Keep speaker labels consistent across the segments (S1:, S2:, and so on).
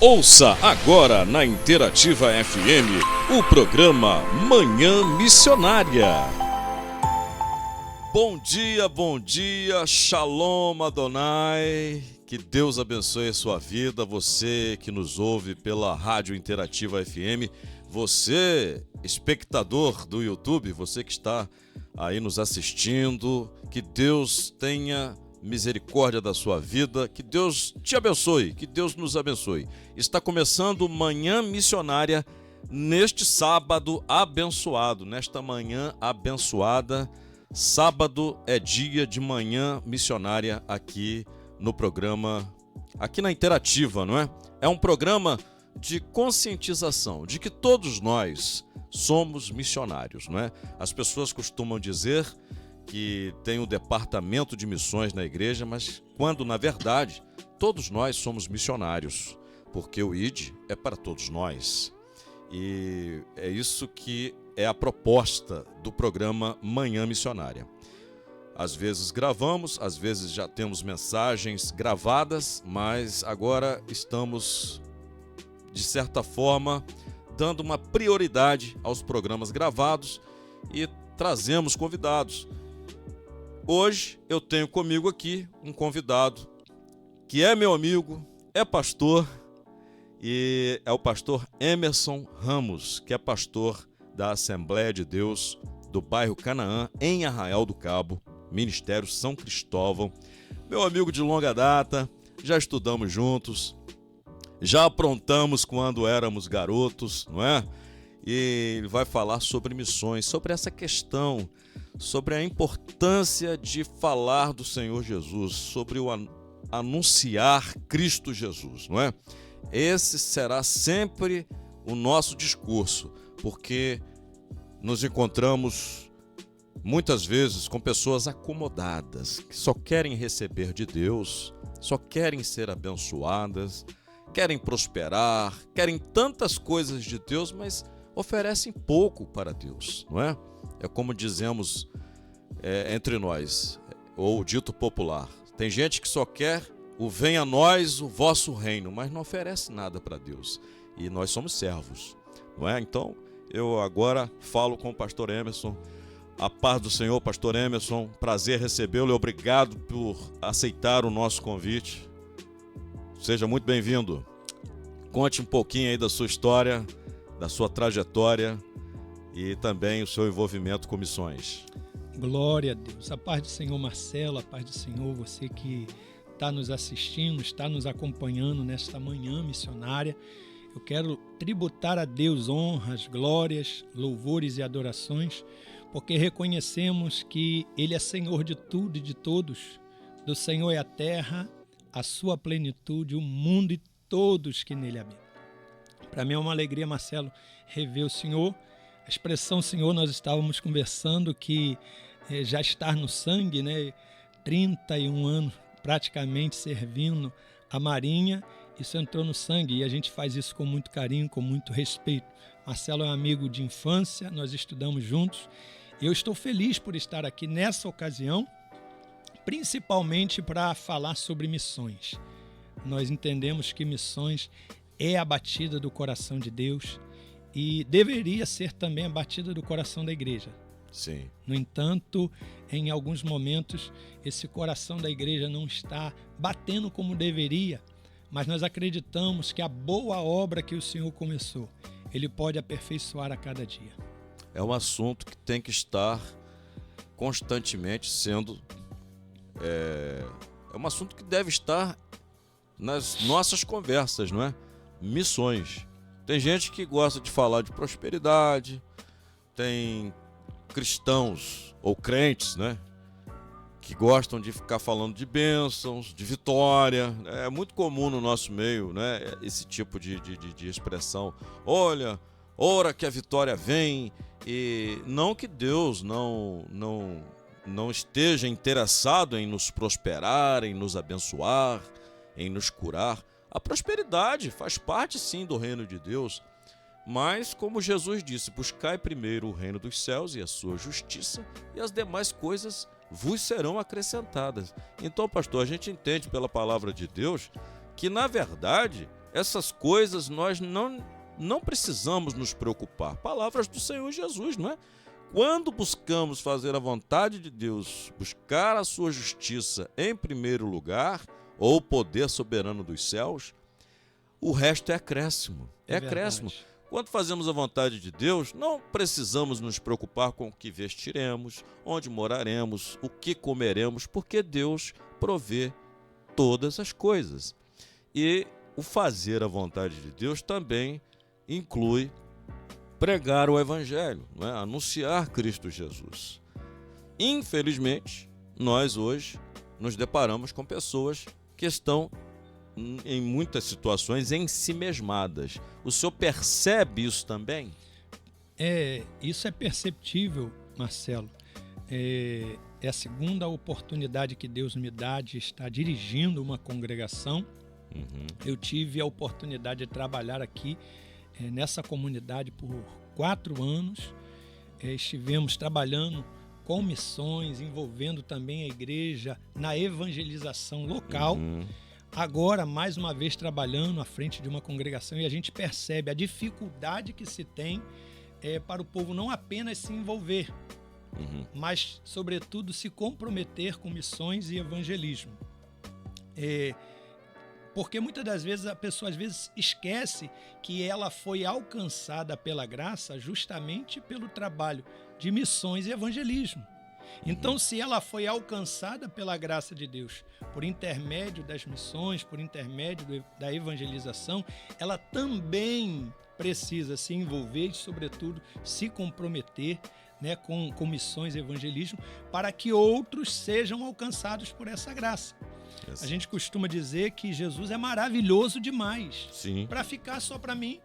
S1: Ouça agora na Interativa FM o programa Manhã Missionária. Bom dia, Shalom Adonai. Que Deus abençoe a sua vida, você que nos ouve pela Rádio Interativa FM, você, espectador do YouTube, você que está aí nos assistindo, que Deus tenha misericórdia da sua vida, que Deus te abençoe, que Deus nos abençoe. Está começando Manhã Missionária neste sábado abençoado, nesta manhã abençoada. Sábado é dia de Manhã Missionária aqui no programa, aqui na Interativa, não é? É um programa de conscientização de que todos nós somos missionários, não é? As pessoas costumam dizer que tem um departamento de missões na igreja, mas quando, na verdade, todos nós somos missionários, porque o ID é para todos nós. E é isso que é a proposta do programa Manhã Missionária. Às vezes gravamos, às vezes já temos mensagens gravadas, mas agora estamos, de certa forma, dando uma prioridade aos programas gravados e trazemos convidados. Hoje eu tenho comigo aqui um convidado que é meu amigo, é pastor, e é o pastor Emerson Ramos, que é pastor da Assembleia de Deus do bairro Canaã, em Arraial do Cabo, Ministério São Cristóvão. Meu amigo de longa data, já estudamos juntos, já aprontamos quando éramos garotos, não é? E ele vai falar sobre missões, sobre essa questão, sobre a importância de falar do Senhor Jesus, sobre o anunciar Cristo Jesus, não é? Esse será sempre o nosso discurso, porque nos encontramos muitas vezes com pessoas acomodadas, que só querem receber de Deus, só querem ser abençoadas, querem prosperar, querem tantas coisas de Deus, mas oferecem pouco para Deus, não é? É como dizemos entre nós, ou dito popular, tem gente que só quer o venha a nós o vosso reino, mas não oferece nada para Deus, e nós somos servos, não é? Então, eu agora falo com o pastor Emerson. A paz do Senhor, pastor Emerson, prazer recebê-lo e obrigado por aceitar o nosso convite. Seja muito bem-vindo. Conte um pouquinho aí da sua história, da sua trajetória e também o seu envolvimento com missões.
S2: Glória a Deus. A paz do Senhor, Marcelo, a paz do Senhor, você que está nos assistindo, está nos acompanhando nesta manhã missionária. Eu quero tributar a Deus honras, glórias, louvores e adorações, porque reconhecemos que Ele é Senhor de tudo e de todos. Do Senhor é a terra, a sua plenitude, o mundo e todos que nele habitam. Para mim é uma alegria, Marcelo, rever o Senhor. A expressão Senhor, nós estávamos conversando que já está no sangue, né? 31 anos praticamente servindo a Marinha, isso entrou no sangue e a gente faz isso com muito carinho, com muito respeito. Marcelo é um amigo de infância, nós estudamos juntos. Eu estou feliz por estar aqui nessa ocasião, principalmente para falar sobre missões. Nós entendemos que missões é a batida do coração de Deus e deveria ser também a batida do coração da igreja.
S1: Sim.
S2: No entanto, em alguns momentos, esse coração da igreja não está batendo como deveria, mas nós acreditamos que a boa obra que o Senhor começou, Ele pode aperfeiçoar a cada dia.
S1: É um assunto que tem que estar constantemente sendo... É um assunto que deve estar nas nossas conversas, não é? Missões. Tem gente que gosta de falar de prosperidade, tem cristãos ou crentes, né, que gostam de ficar falando de bênçãos, de vitória. É muito comum no nosso meio, né, esse tipo de expressão. Olha, ora que a vitória vem. E não que Deus não esteja interessado em nos prosperar, em nos abençoar, em nos curar. A prosperidade faz parte, sim, do reino de Deus. Mas, como Jesus disse, buscai primeiro o reino dos céus e a sua justiça, e as demais coisas vos serão acrescentadas. Então, pastor, a gente entende pela palavra de Deus que, na verdade, essas coisas nós não precisamos nos preocupar. Palavras do Senhor Jesus, não é? Quando buscamos fazer a vontade de Deus, buscar a sua justiça em primeiro lugar, ou o poder soberano dos céus, o resto é acréscimo. É acréscimo. Quando fazemos a vontade de Deus, não precisamos nos preocupar com o que vestiremos, onde moraremos, o que comeremos, porque Deus provê todas as coisas. E o fazer a vontade de Deus também inclui pregar o Evangelho, não é? Anunciar Cristo Jesus. Infelizmente, nós hoje nos deparamos com pessoas que estão em muitas situações ensimesmadas. O senhor percebe isso também?
S2: Isso é perceptível, Marcelo. É a segunda oportunidade que Deus me dá de estar dirigindo uma congregação. Eu tive a oportunidade de trabalhar aqui nessa comunidade por 4 anos. Estivemos trabalhando com missões, envolvendo também a igreja na evangelização local. Agora, mais uma vez, trabalhando à frente de uma congregação, e a gente percebe a dificuldade que se tem para o povo não apenas se envolver, mas, sobretudo, se comprometer com missões e evangelismo. Porque muitas das vezes a pessoa esquece que ela foi alcançada pela graça justamente pelo trabalho de missões e evangelismo. Então, se ela foi alcançada pela graça de Deus por intermédio das missões, por intermédio da evangelização, ela também precisa se envolver e, sobretudo, se comprometer, né, com missões e evangelismo para que outros sejam alcançados por essa graça. A gente costuma dizer que Jesus é maravilhoso demais para ficar só para mim.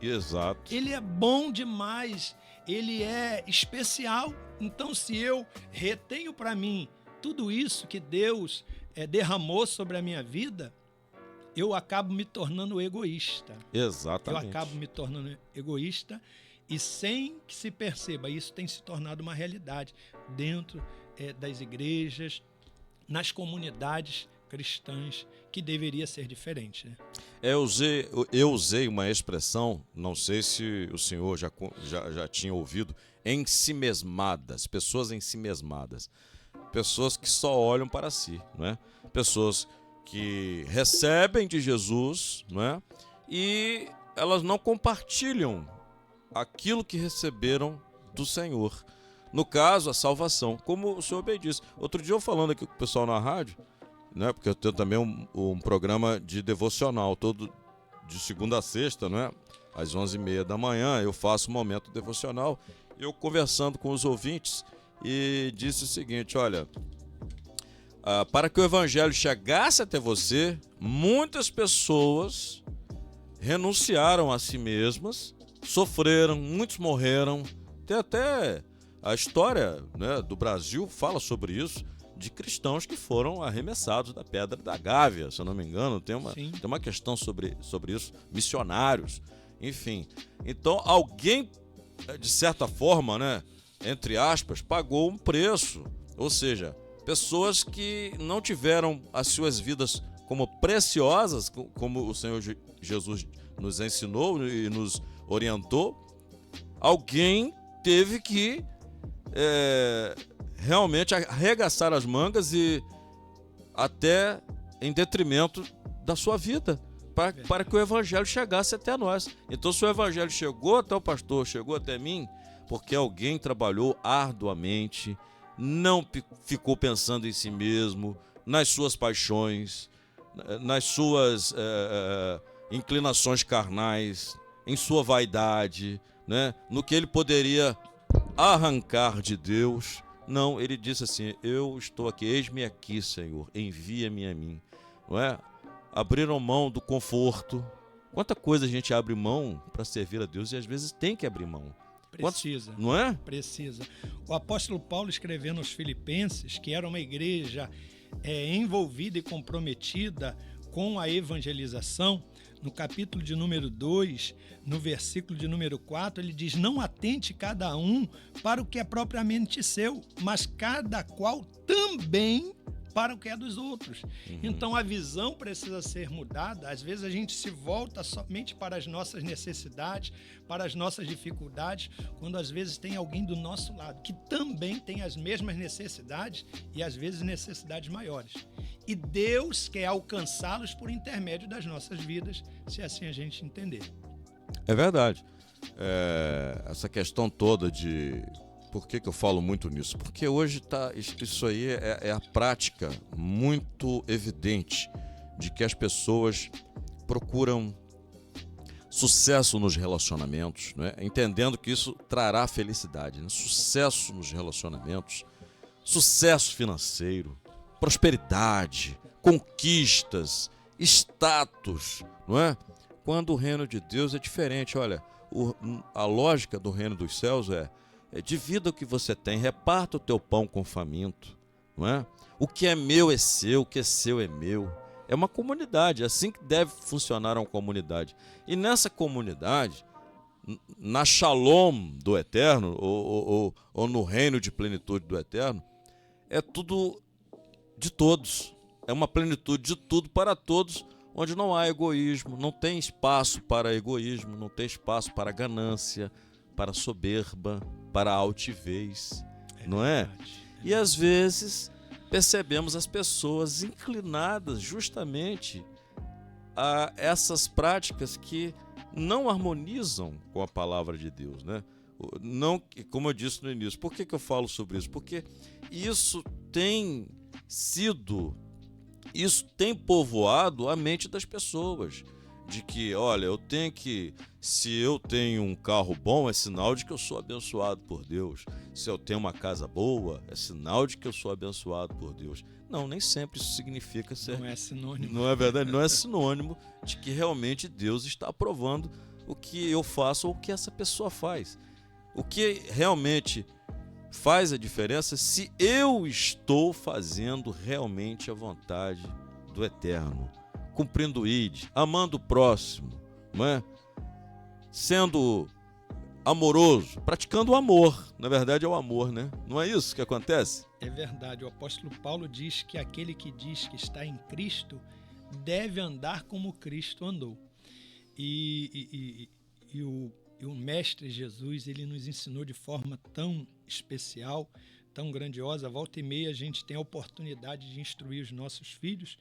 S1: Exato.
S2: Ele é bom demais, ele é especial. Então, se eu retenho para mim tudo isso que Deus derramou sobre a minha vida, eu acabo me tornando egoísta.
S1: Exatamente.
S2: Eu acabo me tornando egoísta e, sem que se perceba, isso tem se tornado uma realidade dentro das igrejas, nas comunidades cristãs, que deveria ser diferente, né?
S1: Eu usei uma expressão, não sei se o senhor já tinha ouvido, ensimesmadas, pessoas ensimesmadas, pessoas que só olham para si, não é? Pessoas que recebem de Jesus, não é? E elas não compartilham aquilo que receberam do Senhor. No caso, a salvação, como o senhor bem disse. Outro dia eu falando aqui com o pessoal na rádio, né, porque eu tenho também um programa de devocional, todo de segunda a sexta, né, às 11h30 da manhã, eu faço um momento devocional. Eu conversando com os ouvintes e disse o seguinte: olha, para que o evangelho chegasse até você, muitas pessoas renunciaram a si mesmas, sofreram, muitos morreram. Tem até a história, né, do Brasil fala sobre isso, de cristãos que foram arremessados da Pedra da Gávea, se eu não me engano. Tem uma questão sobre isso, missionários, enfim. Então, alguém, de certa forma, né, entre aspas, pagou um preço. Ou seja, pessoas que não tiveram as suas vidas como preciosas, como o Senhor Jesus nos ensinou e nos orientou. Alguém teve que realmente arregaçar as mangas, e até em detrimento da sua vida, para que o evangelho chegasse até nós. Então, se o evangelho chegou até o pastor, chegou até mim, porque alguém trabalhou arduamente, não ficou pensando em si mesmo, nas suas paixões, nas suas inclinações carnais, em sua vaidade, né, no que ele poderia arrancar de Deus. Não, ele disse assim: eu estou aqui, eis-me aqui, Senhor, envia-me a mim. Não é? Abriram mão do conforto. Quanta coisa a gente abre mão para servir a Deus, e às vezes tem que abrir mão.
S2: Precisa.
S1: Não é?
S2: Precisa. O apóstolo Paulo, escrevendo aos Filipenses, que era uma igreja envolvida e comprometida com a evangelização, no capítulo de número 2, no versículo de número 4, ele diz: não atente cada um para o que é propriamente seu, mas cada qual também para o que é dos outros. Então a visão precisa ser mudada. Às vezes a gente se volta somente para as nossas necessidades, para as nossas dificuldades, quando às vezes tem alguém do nosso lado que também tem as mesmas necessidades e às vezes necessidades maiores. E Deus quer alcançá-los por intermédio das nossas vidas, se assim a gente entender.
S1: É verdade. Essa questão toda de... Por que eu falo muito nisso? Porque hoje isso aí é a prática muito evidente de que as pessoas procuram sucesso nos relacionamentos, né? Entendendo que isso trará felicidade, né? Sucesso nos relacionamentos, sucesso financeiro, prosperidade, conquistas, status, não é? Quando o reino de Deus é diferente. Olha, a lógica do reino dos céus divida o que você tem, reparta o teu pão com o faminto, não é? O que é meu é seu, o que é seu é meu. É uma comunidade, é assim que deve funcionar uma comunidade. E nessa comunidade, na Shalom do Eterno, ou no reino de plenitude do Eterno, é tudo de todos. É uma plenitude de tudo para todos, onde não há egoísmo, não tem espaço para egoísmo, não tem espaço para ganância, para soberba, para altivez, não é? E às vezes percebemos as pessoas inclinadas justamente a essas práticas que não harmonizam com a palavra de Deus, né? Não, como eu disse no início. Por que eu falo sobre isso? Porque isso tem povoado a mente das pessoas. De que, olha, se eu tenho um carro bom, é sinal de que eu sou abençoado por Deus. Se eu tenho uma casa boa, é sinal de que eu sou abençoado por Deus. Não, nem sempre isso significa ser...
S2: Não é sinônimo.
S1: Não é verdade? Não é sinônimo de que realmente Deus está aprovando o que eu faço ou o que essa pessoa faz. O que realmente faz a diferença é se eu estou fazendo realmente a vontade do Eterno. Cumprindo o ID, amando o próximo, não é? Sendo amoroso, praticando o amor. Na verdade é o amor, né? Não é isso que acontece?
S2: É verdade. O apóstolo Paulo diz que aquele que diz que está em Cristo deve andar como Cristo andou. E o Mestre Jesus, ele nos ensinou de forma tão especial, tão grandiosa. Volta e meia a gente tem a oportunidade de instruir os nossos filhos.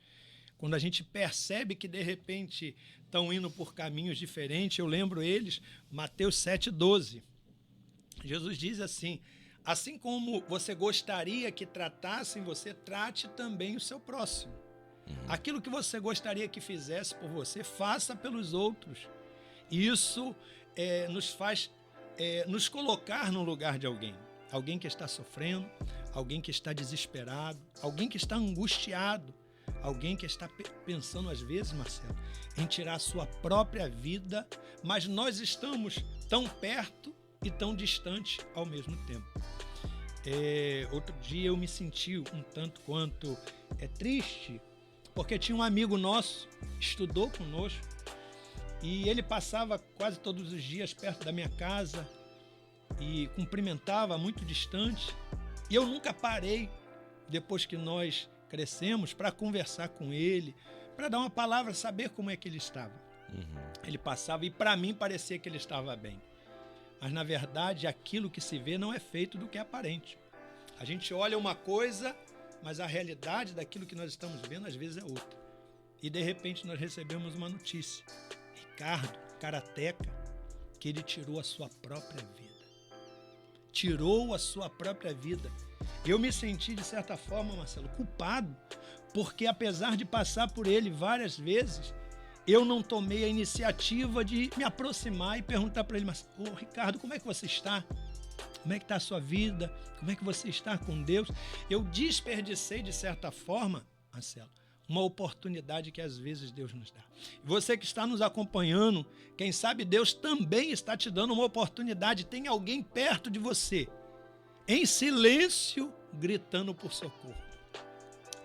S2: Quando a gente percebe que, de repente, estão indo por caminhos diferentes, eu lembro eles, Mateus 7,12. Jesus diz assim como você gostaria que tratassem você, trate também o seu próximo. Aquilo que você gostaria que fizesse por você, faça pelos outros. Isso nos faz nos colocar no lugar de alguém. Alguém que está sofrendo, alguém que está desesperado, alguém que está angustiado. Alguém que está pensando, às vezes, Marcelo, em tirar a sua própria vida, mas nós estamos tão perto e tão distante ao mesmo tempo. Outro dia eu me senti um tanto quanto triste, porque tinha um amigo nosso, estudou conosco, e ele passava quase todos os dias perto da minha casa e cumprimentava muito distante. E eu nunca parei, depois que nós crescemos, para conversar com ele, para dar uma palavra, saber como é que ele estava. Ele passava e para mim parecia que ele estava bem. Mas na verdade aquilo que se vê não é feito do que é aparente. A gente olha uma coisa, mas a realidade daquilo que nós estamos vendo às vezes é outra. E de repente nós recebemos uma notícia. Ricardo, karateca, que ele tirou a sua própria vida. Tirou a sua própria vida. Eu me senti, de certa forma, Marcelo, culpado, porque apesar de passar por ele várias vezes, eu não tomei a iniciativa de me aproximar e perguntar para ele, mas, Ricardo, como é que você está? Como é que está a sua vida? Como é que você está com Deus? Eu desperdicei, de certa forma, Marcelo, uma oportunidade que às vezes Deus nos dá. E você que está nos acompanhando, quem sabe Deus também está te dando uma oportunidade. Tem alguém perto de você, em silêncio, gritando por socorro.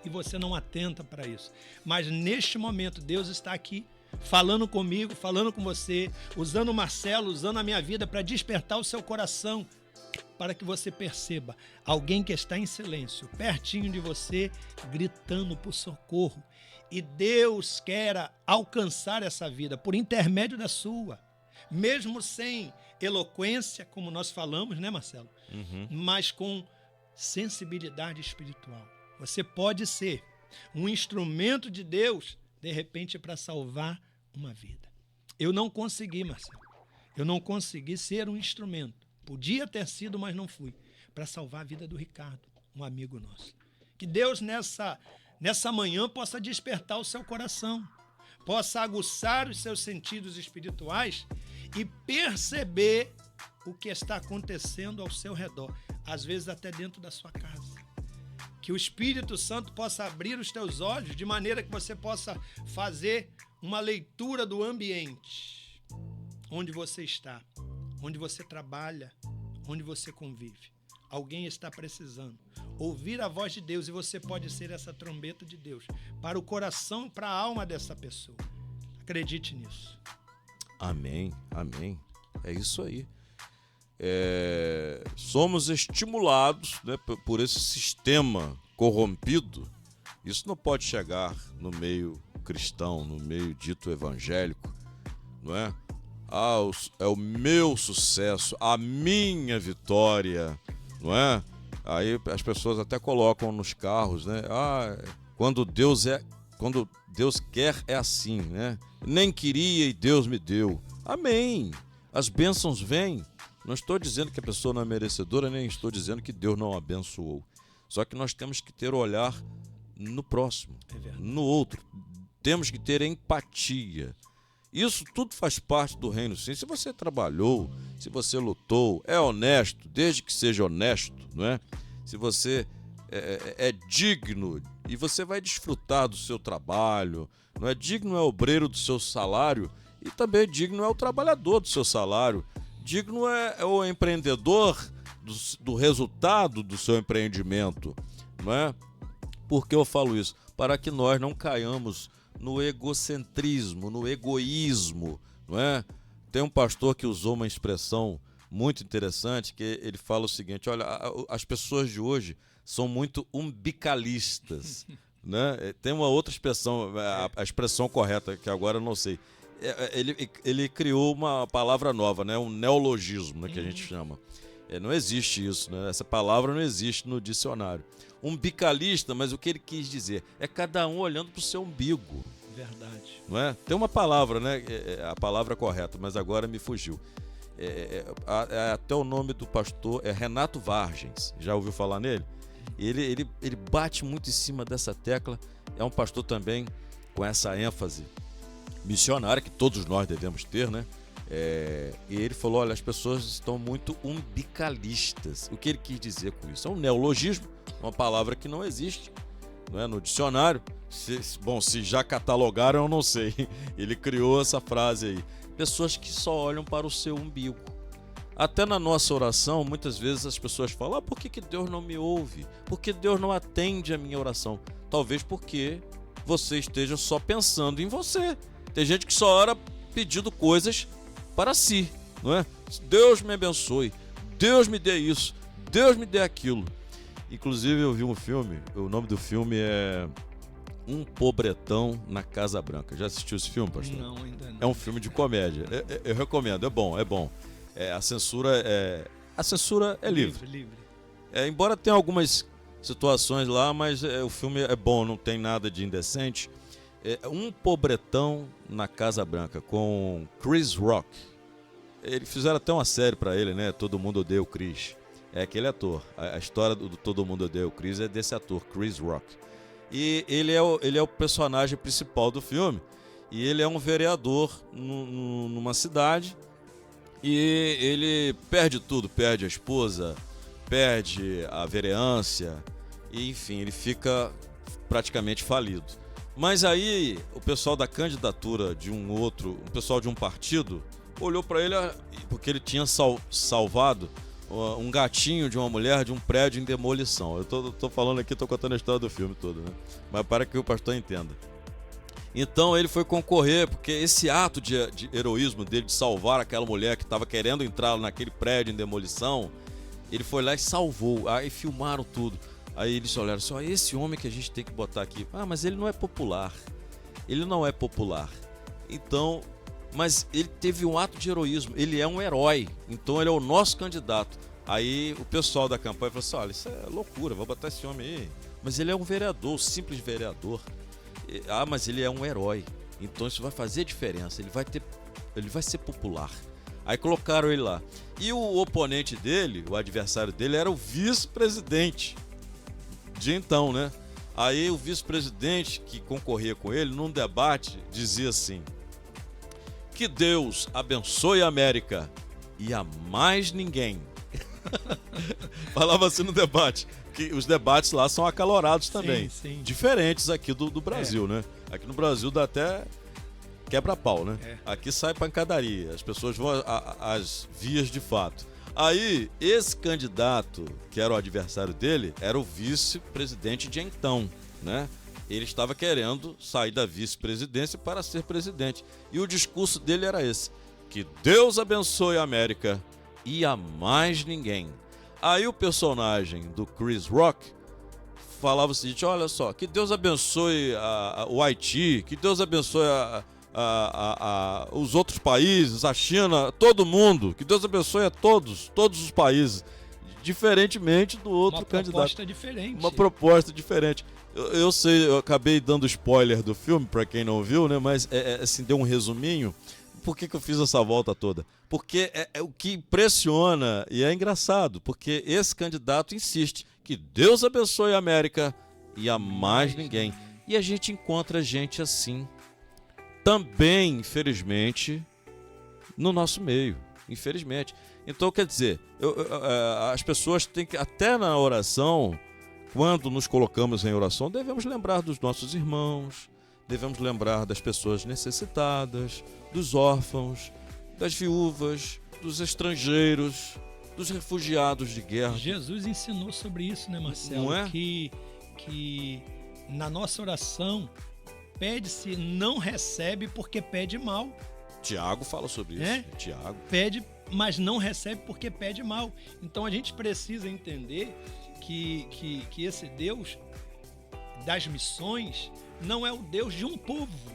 S2: E você não atenta para isso. Mas neste momento, Deus está aqui, falando comigo, falando com você, usando o Marcelo, usando a minha vida para despertar o seu coração. para que você perceba alguém que está em silêncio, pertinho de você, gritando por socorro. E Deus quer alcançar essa vida por intermédio da sua, mesmo sem eloquência, como nós falamos, né, Marcelo? Mas com sensibilidade espiritual. Você pode ser um instrumento de Deus, de repente, para salvar uma vida. Eu não consegui, Marcelo. Eu não consegui ser um instrumento. Podia ter sido, mas não fui. Para salvar a vida do Ricardo, um amigo nosso. Que Deus, nessa manhã, possa despertar o seu coração. Possa aguçar os seus sentidos espirituais e perceber o que está acontecendo ao seu redor. Às vezes até dentro da sua casa. Que o Espírito Santo possa abrir os teus olhos de maneira que você possa fazer uma leitura do ambiente onde você está, onde você trabalha, onde você convive. Alguém está precisando ouvir a voz de Deus e você pode ser essa trombeta de Deus para o coração e para a alma dessa pessoa. Acredite nisso.
S1: Amém, amém. É isso aí. Somos estimulados, né, por esse sistema corrompido. Isso não pode chegar no meio cristão, no meio dito evangélico, não é? É o meu sucesso, a minha vitória, não é? Aí as pessoas até colocam nos carros, né? Quando Deus quer é assim, né? Nem queria e Deus me deu. Amém. As bênçãos vêm. Não estou dizendo que a pessoa não é merecedora, nem estou dizendo que Deus não a abençoou. Só que nós temos que ter o olhar no próximo, no outro. Temos que ter empatia. Isso tudo faz parte do reino, sim. Se você trabalhou, se você lutou, é honesto, desde que seja honesto, não é? Se você é digno e você vai desfrutar do seu trabalho, não é? Digno é o obreiro do seu salário e também digno é o trabalhador do seu salário. Digno é o empreendedor do resultado do seu empreendimento, não é? Por que eu falo isso? Para que nós não caiamos no egocentrismo, no egoísmo, não é? Tem um pastor que usou uma expressão muito interessante, que ele fala o seguinte: olha, as pessoas de hoje são muito umbicalistas, né? Tem uma outra expressão, a expressão correta, que agora eu não sei. Ele criou uma palavra nova, né? Um neologismo, né, que a gente chama. Não existe isso, né? Essa palavra não existe no dicionário. Umbicalista, mas o que ele quis dizer é cada um olhando para o seu umbigo.
S2: Verdade.
S1: Não é? Tem uma palavra, né? A palavra correta, mas agora me fugiu. Até o nome do pastor é Renato Vargens. Já ouviu falar nele? Ele bate muito em cima dessa tecla. É um pastor também com essa ênfase missionária que todos nós devemos ter, né? E ele falou: olha, as pessoas estão muito umbicalistas. O que ele quis dizer com isso? É um neologismo, uma palavra que não existe, não é, no dicionário. Se já catalogaram, eu não sei. Ele criou essa frase aí. Pessoas que só olham para o seu umbigo. Até na nossa oração, muitas vezes as pessoas falam: por que Deus não me ouve? Por que Deus não atende a minha oração? Talvez porque você esteja só pensando em você. Tem gente que só ora pedindo coisas para si, não é? Deus me abençoe, Deus me dê isso, Deus me dê aquilo. Inclusive eu vi um filme, o nome do filme é Um Pobretão na Casa Branca. Já assistiu esse filme, pastor?
S2: Não, ainda não.
S1: É um filme de comédia. Eu recomendo, é bom, é bom. A censura é livre.
S2: Livre.
S1: Embora tenha algumas situações lá, mas o filme é bom, não tem nada de indecente. Um Pobretão na Casa Branca, com Chris Rock. Eles fizeram até uma série pra ele, né? Todo Mundo Odeia o Chris. É aquele ator. A história do Todo Mundo Odeia o Chris é desse ator, Chris Rock. E ele é o personagem principal do filme. E ele é um vereador numa cidade. E ele perde tudo. Perde a esposa, perde a vereância. E, enfim, ele fica praticamente falido. Mas aí o pessoal da candidatura de o pessoal de um partido, olhou para ele porque ele tinha salvado um gatinho de uma mulher de um prédio em demolição. Eu tô falando aqui, tô contando a história do filme todo, né? Mas para que o pastor entenda. Então ele foi concorrer, porque esse ato de heroísmo dele, de salvar aquela mulher que estava querendo entrar naquele prédio em demolição, Ele foi lá e salvou. Aí filmaram tudo. Aí eles olharam só, esse homem que a gente tem que botar aqui. Ah, mas ele não é popular. Ele não é popular. Então, mas ele teve um ato de heroísmo. Ele é um herói. Então ele é o nosso candidato. Aí o pessoal da campanha falou assim, olha, isso é loucura, vou botar esse homem aí. Mas ele é um vereador, simples vereador. Ah, mas ele é um herói. Então isso vai fazer diferença. Ele vai ser popular. Aí colocaram ele lá. E o oponente dele, o adversário dele, era o vice-presidente de então, né? Aí o vice-presidente que concorria com ele, num debate, dizia assim: que Deus abençoe a América e a mais ninguém. Falava assim no debate. Que os debates lá são acalorados também.
S2: Sim.
S1: Diferentes aqui do Brasil, né? Aqui no Brasil dá até quebra-pau, né? Aqui sai pancadaria, as pessoas vão às vias de fato. Aí, esse candidato, que era o adversário dele, era o vice-presidente de então, né? Ele estava querendo sair da vice-presidência para ser presidente. E o discurso dele era esse: que Deus abençoe a América e a mais ninguém. Aí o personagem do Chris Rock falava o seguinte: olha só, que Deus abençoe o Haiti, que Deus abençoe os outros países, a China, todo mundo, que Deus abençoe a todos os países, diferentemente do outro candidato. Uma proposta diferente. Eu sei, eu acabei dando spoiler do filme, para quem não viu, né? Mas assim, deu um resuminho. Por que eu fiz essa volta toda? Porque é o que impressiona e é engraçado, porque esse candidato insiste que Deus abençoe a América e a mais ninguém. E a gente encontra gente assim também, infelizmente, no nosso meio, infelizmente. Então, quer dizer, as pessoas têm que, até na oração, quando nos colocamos em oração, devemos lembrar dos nossos irmãos, devemos lembrar das pessoas necessitadas, dos órfãos, das viúvas, dos estrangeiros, dos refugiados de guerra.
S2: Jesus ensinou sobre isso, né, Marcelo?
S1: Não é?
S2: Que na nossa oração pede-se, não recebe porque pede mal.
S1: Tiago fala sobre isso. Tiago.
S2: Pede, mas não recebe porque pede mal. Então a gente precisa entender que esse Deus das missões não é o Deus de um povo,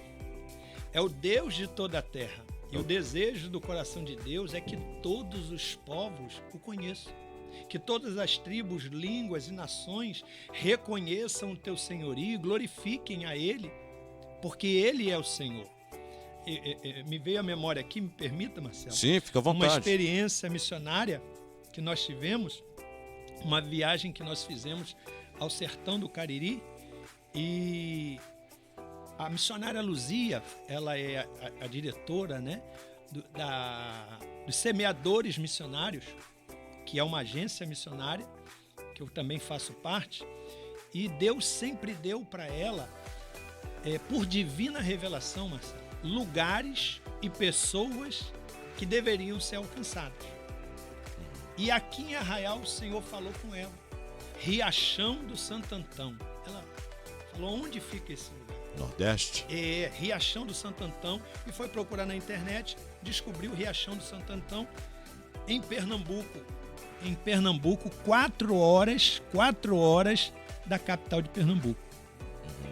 S2: é o Deus de toda a terra. E o desejo do coração de Deus é que todos os povos o conheçam, que todas as tribos, línguas e nações reconheçam o teu senhorio e glorifiquem a Ele, porque Ele é o Senhor. Me veio à memória aqui, me permita, Marcelo?
S1: Sim, fica à vontade.
S2: Uma experiência missionária que nós tivemos, uma viagem que nós fizemos ao sertão do Cariri, e a missionária Luzia, ela é a diretora, né, dos Semeadores Missionários, que é uma agência missionária, que eu também faço parte, e Deus sempre deu para ela, por divina revelação, Marcelo, lugares e pessoas que deveriam ser alcançadas. E aqui em Arraial o Senhor falou com ela, Riachão do Santo Antão. Ela falou: onde fica esse lugar?
S1: Nordeste?
S2: Riachão do Santo Antão, e foi procurar na internet, descobriu Riachão do Santo Antão em Pernambuco. Em Pernambuco, 4 horas da capital de Pernambuco.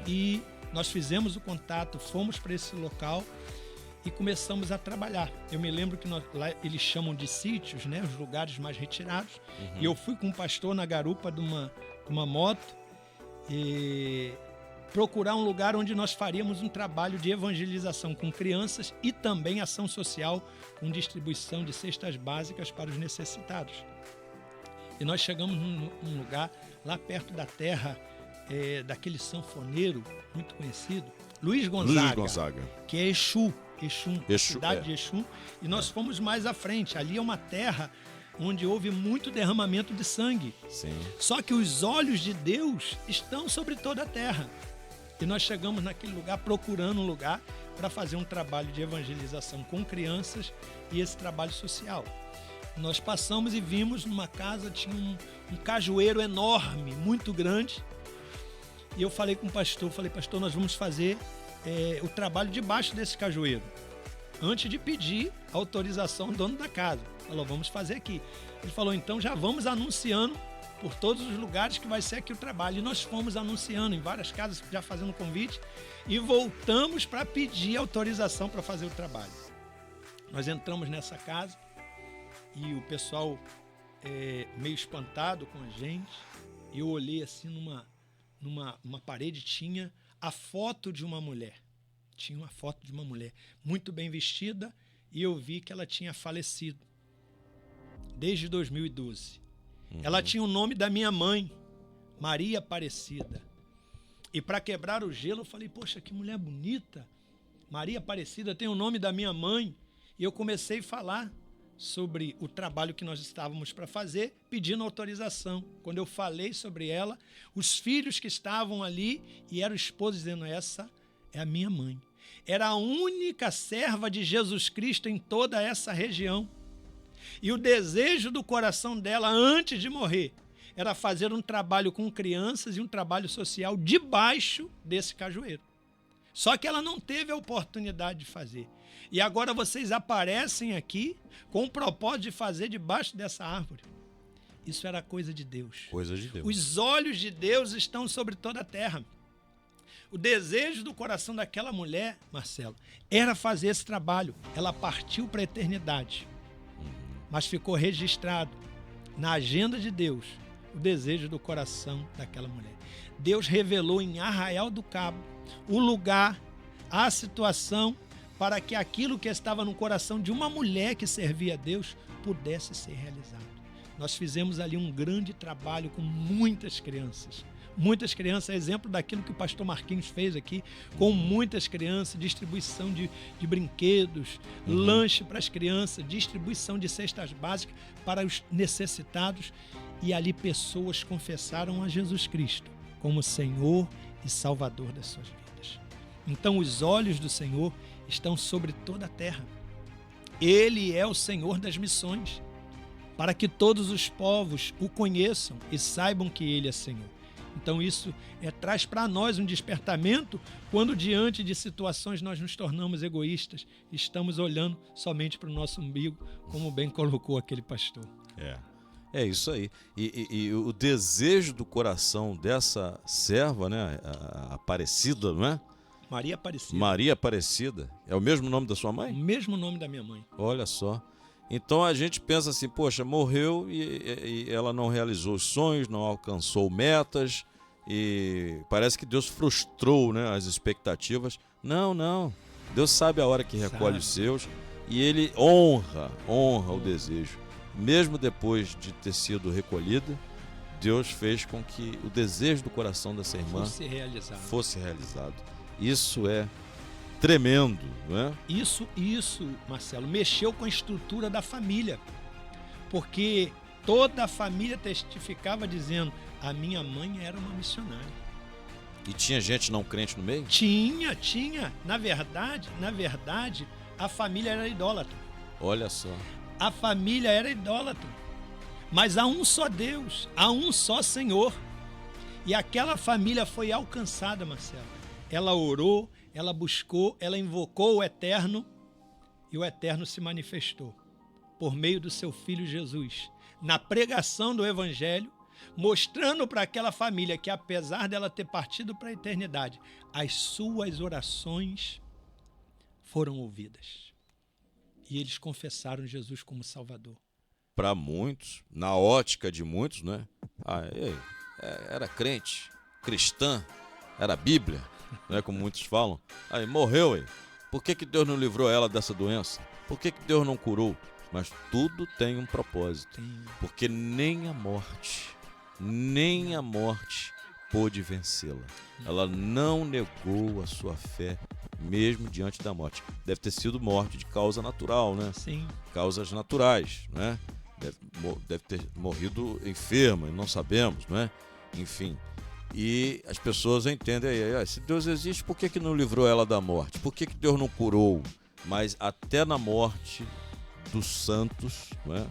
S2: E nós fizemos o contato, fomos para esse local e começamos a trabalhar. Eu me lembro que lá eles chamam de sítios, né, os lugares mais retirados. E eu fui com um pastor na garupa de uma moto e procurar um lugar onde nós faríamos um trabalho de evangelização com crianças e também ação social com distribuição de cestas básicas para os necessitados. E nós chegamos num lugar lá perto da terra daquele sanfoneiro muito conhecido, Luiz Gonzaga, que é Exu, cidade de Exu. E nós fomos mais à frente. Ali é uma terra onde houve muito derramamento de sangue.
S1: Sim.
S2: Só que os olhos de Deus estão sobre toda a terra. E nós chegamos naquele lugar procurando um lugar para fazer um trabalho de evangelização com crianças e esse trabalho social. Nós passamos e vimos numa casa, tinha um cajueiro enorme, muito grande. E eu falei com o pastor, pastor, nós vamos fazer o trabalho debaixo desse cajueiro, antes de pedir autorização ao dono da casa. Falou, vamos fazer aqui. Ele falou, então já vamos anunciando por todos os lugares que vai ser aqui o trabalho. E nós fomos anunciando em várias casas, já fazendo convite, e voltamos para pedir autorização para fazer o trabalho. Nós entramos nessa casa e o pessoal meio espantado com a gente. Eu olhei assim numa parede, tinha a foto de uma mulher. Tinha uma foto de uma mulher muito bem vestida e eu vi que ela tinha falecido desde 2012. Ela tinha o nome da minha mãe, Maria Aparecida. E para quebrar o gelo, eu falei, poxa, que mulher bonita. Maria Aparecida tem o nome da minha mãe. E eu comecei a falar sobre o trabalho que nós estávamos para fazer, pedindo autorização. Quando eu falei sobre ela, os filhos que estavam ali, e era o esposo dizendo, essa é a minha mãe. Era a única serva de Jesus Cristo em toda essa região. E o desejo do coração dela, antes de morrer, era fazer um trabalho com crianças e um trabalho social debaixo desse cajueiro. Só que ela não teve a oportunidade de fazer. E agora vocês aparecem aqui com o propósito de fazer debaixo dessa árvore. Isso era coisa de Deus.
S1: Coisa de Deus.
S2: Os olhos de Deus estão sobre toda a terra. O desejo do coração daquela mulher, Marcelo, era fazer esse trabalho. Ela partiu para a eternidade. Mas ficou registrado na agenda de Deus o desejo do coração daquela mulher. Deus revelou em Arraial do Cabo o lugar, a situação, para que aquilo que estava no coração de uma mulher que servia a Deus pudesse ser realizado. Nós fizemos ali um grande trabalho com muitas crianças. Muitas crianças, exemplo daquilo que o pastor Marquinhos fez aqui, com muitas crianças, distribuição de brinquedos, lanche para as crianças, distribuição de cestas básicas para os necessitados. E ali pessoas confessaram a Jesus Cristo como Senhor e Salvador das suas vidas. Então os olhos do Senhor estão sobre toda a terra. Ele é o Senhor das missões, para que todos os povos o conheçam e saibam que Ele é Senhor. Então isso traz para nós um despertamento quando diante de situações nós nos tornamos egoístas, estamos olhando somente para o nosso umbigo, como bem colocou aquele pastor.
S1: É isso aí. E o desejo do coração dessa serva, né, a Aparecida, não é?
S2: Maria Aparecida.
S1: Maria Aparecida. É o mesmo nome da sua mãe?
S2: O mesmo nome da minha mãe.
S1: Olha só. Então a gente pensa assim, poxa, morreu e ela não realizou os sonhos, não alcançou metas e parece que Deus frustrou, né, as expectativas. Não. Deus sabe a hora que recolhe os seus e Ele honra o desejo. Mesmo depois de ter sido recolhida, Deus fez com que o desejo do coração dessa irmã fosse realizado. Isso é tremendo, não é?
S2: Isso, Marcelo, mexeu com a estrutura da família, porque toda a família testificava dizendo, a minha mãe era uma missionária.
S1: E tinha gente não crente no meio?
S2: Tinha. Na verdade, a família era idólatra.
S1: Olha só.
S2: A família era idólatra. Mas há um só Deus, há um só Senhor. E aquela família foi alcançada, Marcelo. Ela orou, ela buscou, ela invocou o Eterno e o Eterno se manifestou por meio do seu Filho Jesus, na pregação do Evangelho, mostrando para aquela família que apesar dela ter partido para a eternidade, as suas orações foram ouvidas. E eles confessaram Jesus como Salvador.
S1: Para muitos, na ótica de muitos, né? Era crente, cristã, era Bíblia, né? Como muitos falam. Aí morreu, aí. Por que Deus não livrou ela dessa doença? Por que Deus não curou? Mas tudo tem um propósito. Porque nem a morte pôde vencê-la. Ela não negou a sua fé, mesmo diante da morte. Deve ter sido morte de causa natural, né?
S2: Sim.
S1: Causas naturais, né? Deve ter morrido enferma, não sabemos, né? Enfim. E as pessoas entendem aí, se Deus existe, por que não livrou ela da morte? Por que Deus não curou? Mas até na morte dos santos, não é?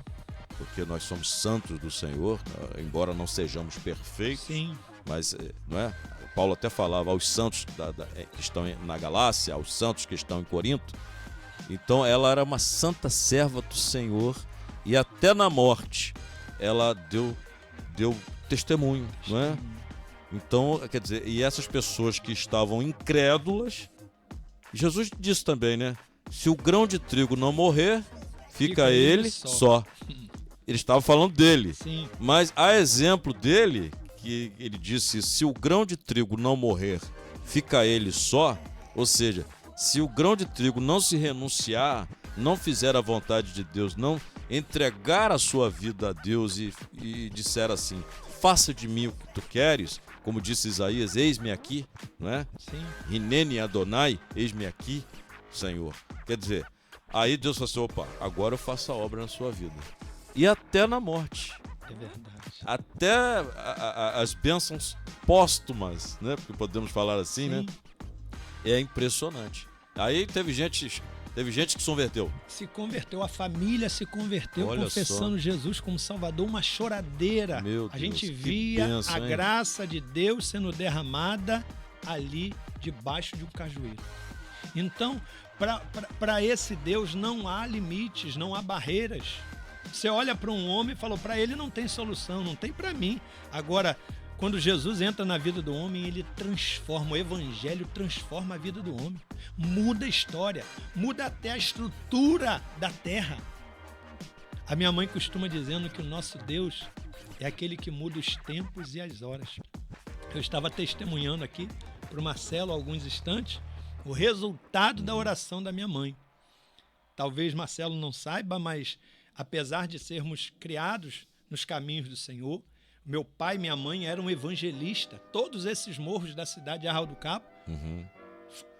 S1: Porque nós somos santos do Senhor, embora não sejamos perfeitos.
S2: Sim.
S1: Mas, não é? Paulo até falava aos santos que estão na Galácia, aos santos que estão em Corinto. Então ela era uma santa serva do Senhor e até na morte ela deu testemunho, não é? Então, quer dizer, e essas pessoas que estavam incrédulas, Jesus disse também, né? Se o grão de trigo não morrer, fica ele só. Ele estava falando dele.
S2: Sim.
S1: Mas a exemplo dele, que ele disse, se o grão de trigo não morrer, fica ele só. Ou seja, se o grão de trigo não se renunciar, não fizer a vontade de Deus, não entregar a sua vida a Deus e disser assim, faça de mim o que tu queres, como disse Isaías, eis-me aqui, não é?
S2: Sim.
S1: Hineni Adonai, eis-me aqui, Senhor. Quer dizer, aí Deus falou assim, opa, agora eu faço a obra na sua vida. E até na morte.
S2: É verdade.
S1: Até as bênçãos póstumas, né? Porque podemos falar assim,
S2: Sim.
S1: né? É impressionante. Aí teve gente que se converteu.
S2: Se converteu, a família se converteu,
S1: Olha
S2: confessando
S1: só.
S2: Jesus como Salvador, uma choradeira.
S1: Meu
S2: A
S1: Deus,
S2: gente
S1: que
S2: via
S1: bênção,
S2: a
S1: hein?
S2: graça de Deus sendo derramada ali debaixo de um cajueiro. Então, para esse Deus não há limites, não há barreiras. Você olha para um homem e fala, para ele não tem solução, não tem para mim. Agora, quando Jesus entra na vida do homem, ele transforma, o evangelho transforma a vida do homem. Muda a história, muda até a estrutura da terra. A minha mãe costuma dizendo que o nosso Deus é aquele que muda os tempos e as horas. Eu estava testemunhando aqui para o Marcelo há alguns instantes o resultado da oração da minha mãe. Talvez Marcelo não saiba, mas apesar de sermos criados nos caminhos do Senhor, meu pai e minha mãe eram evangelistas. Todos esses morros da cidade de Arraial do Cabo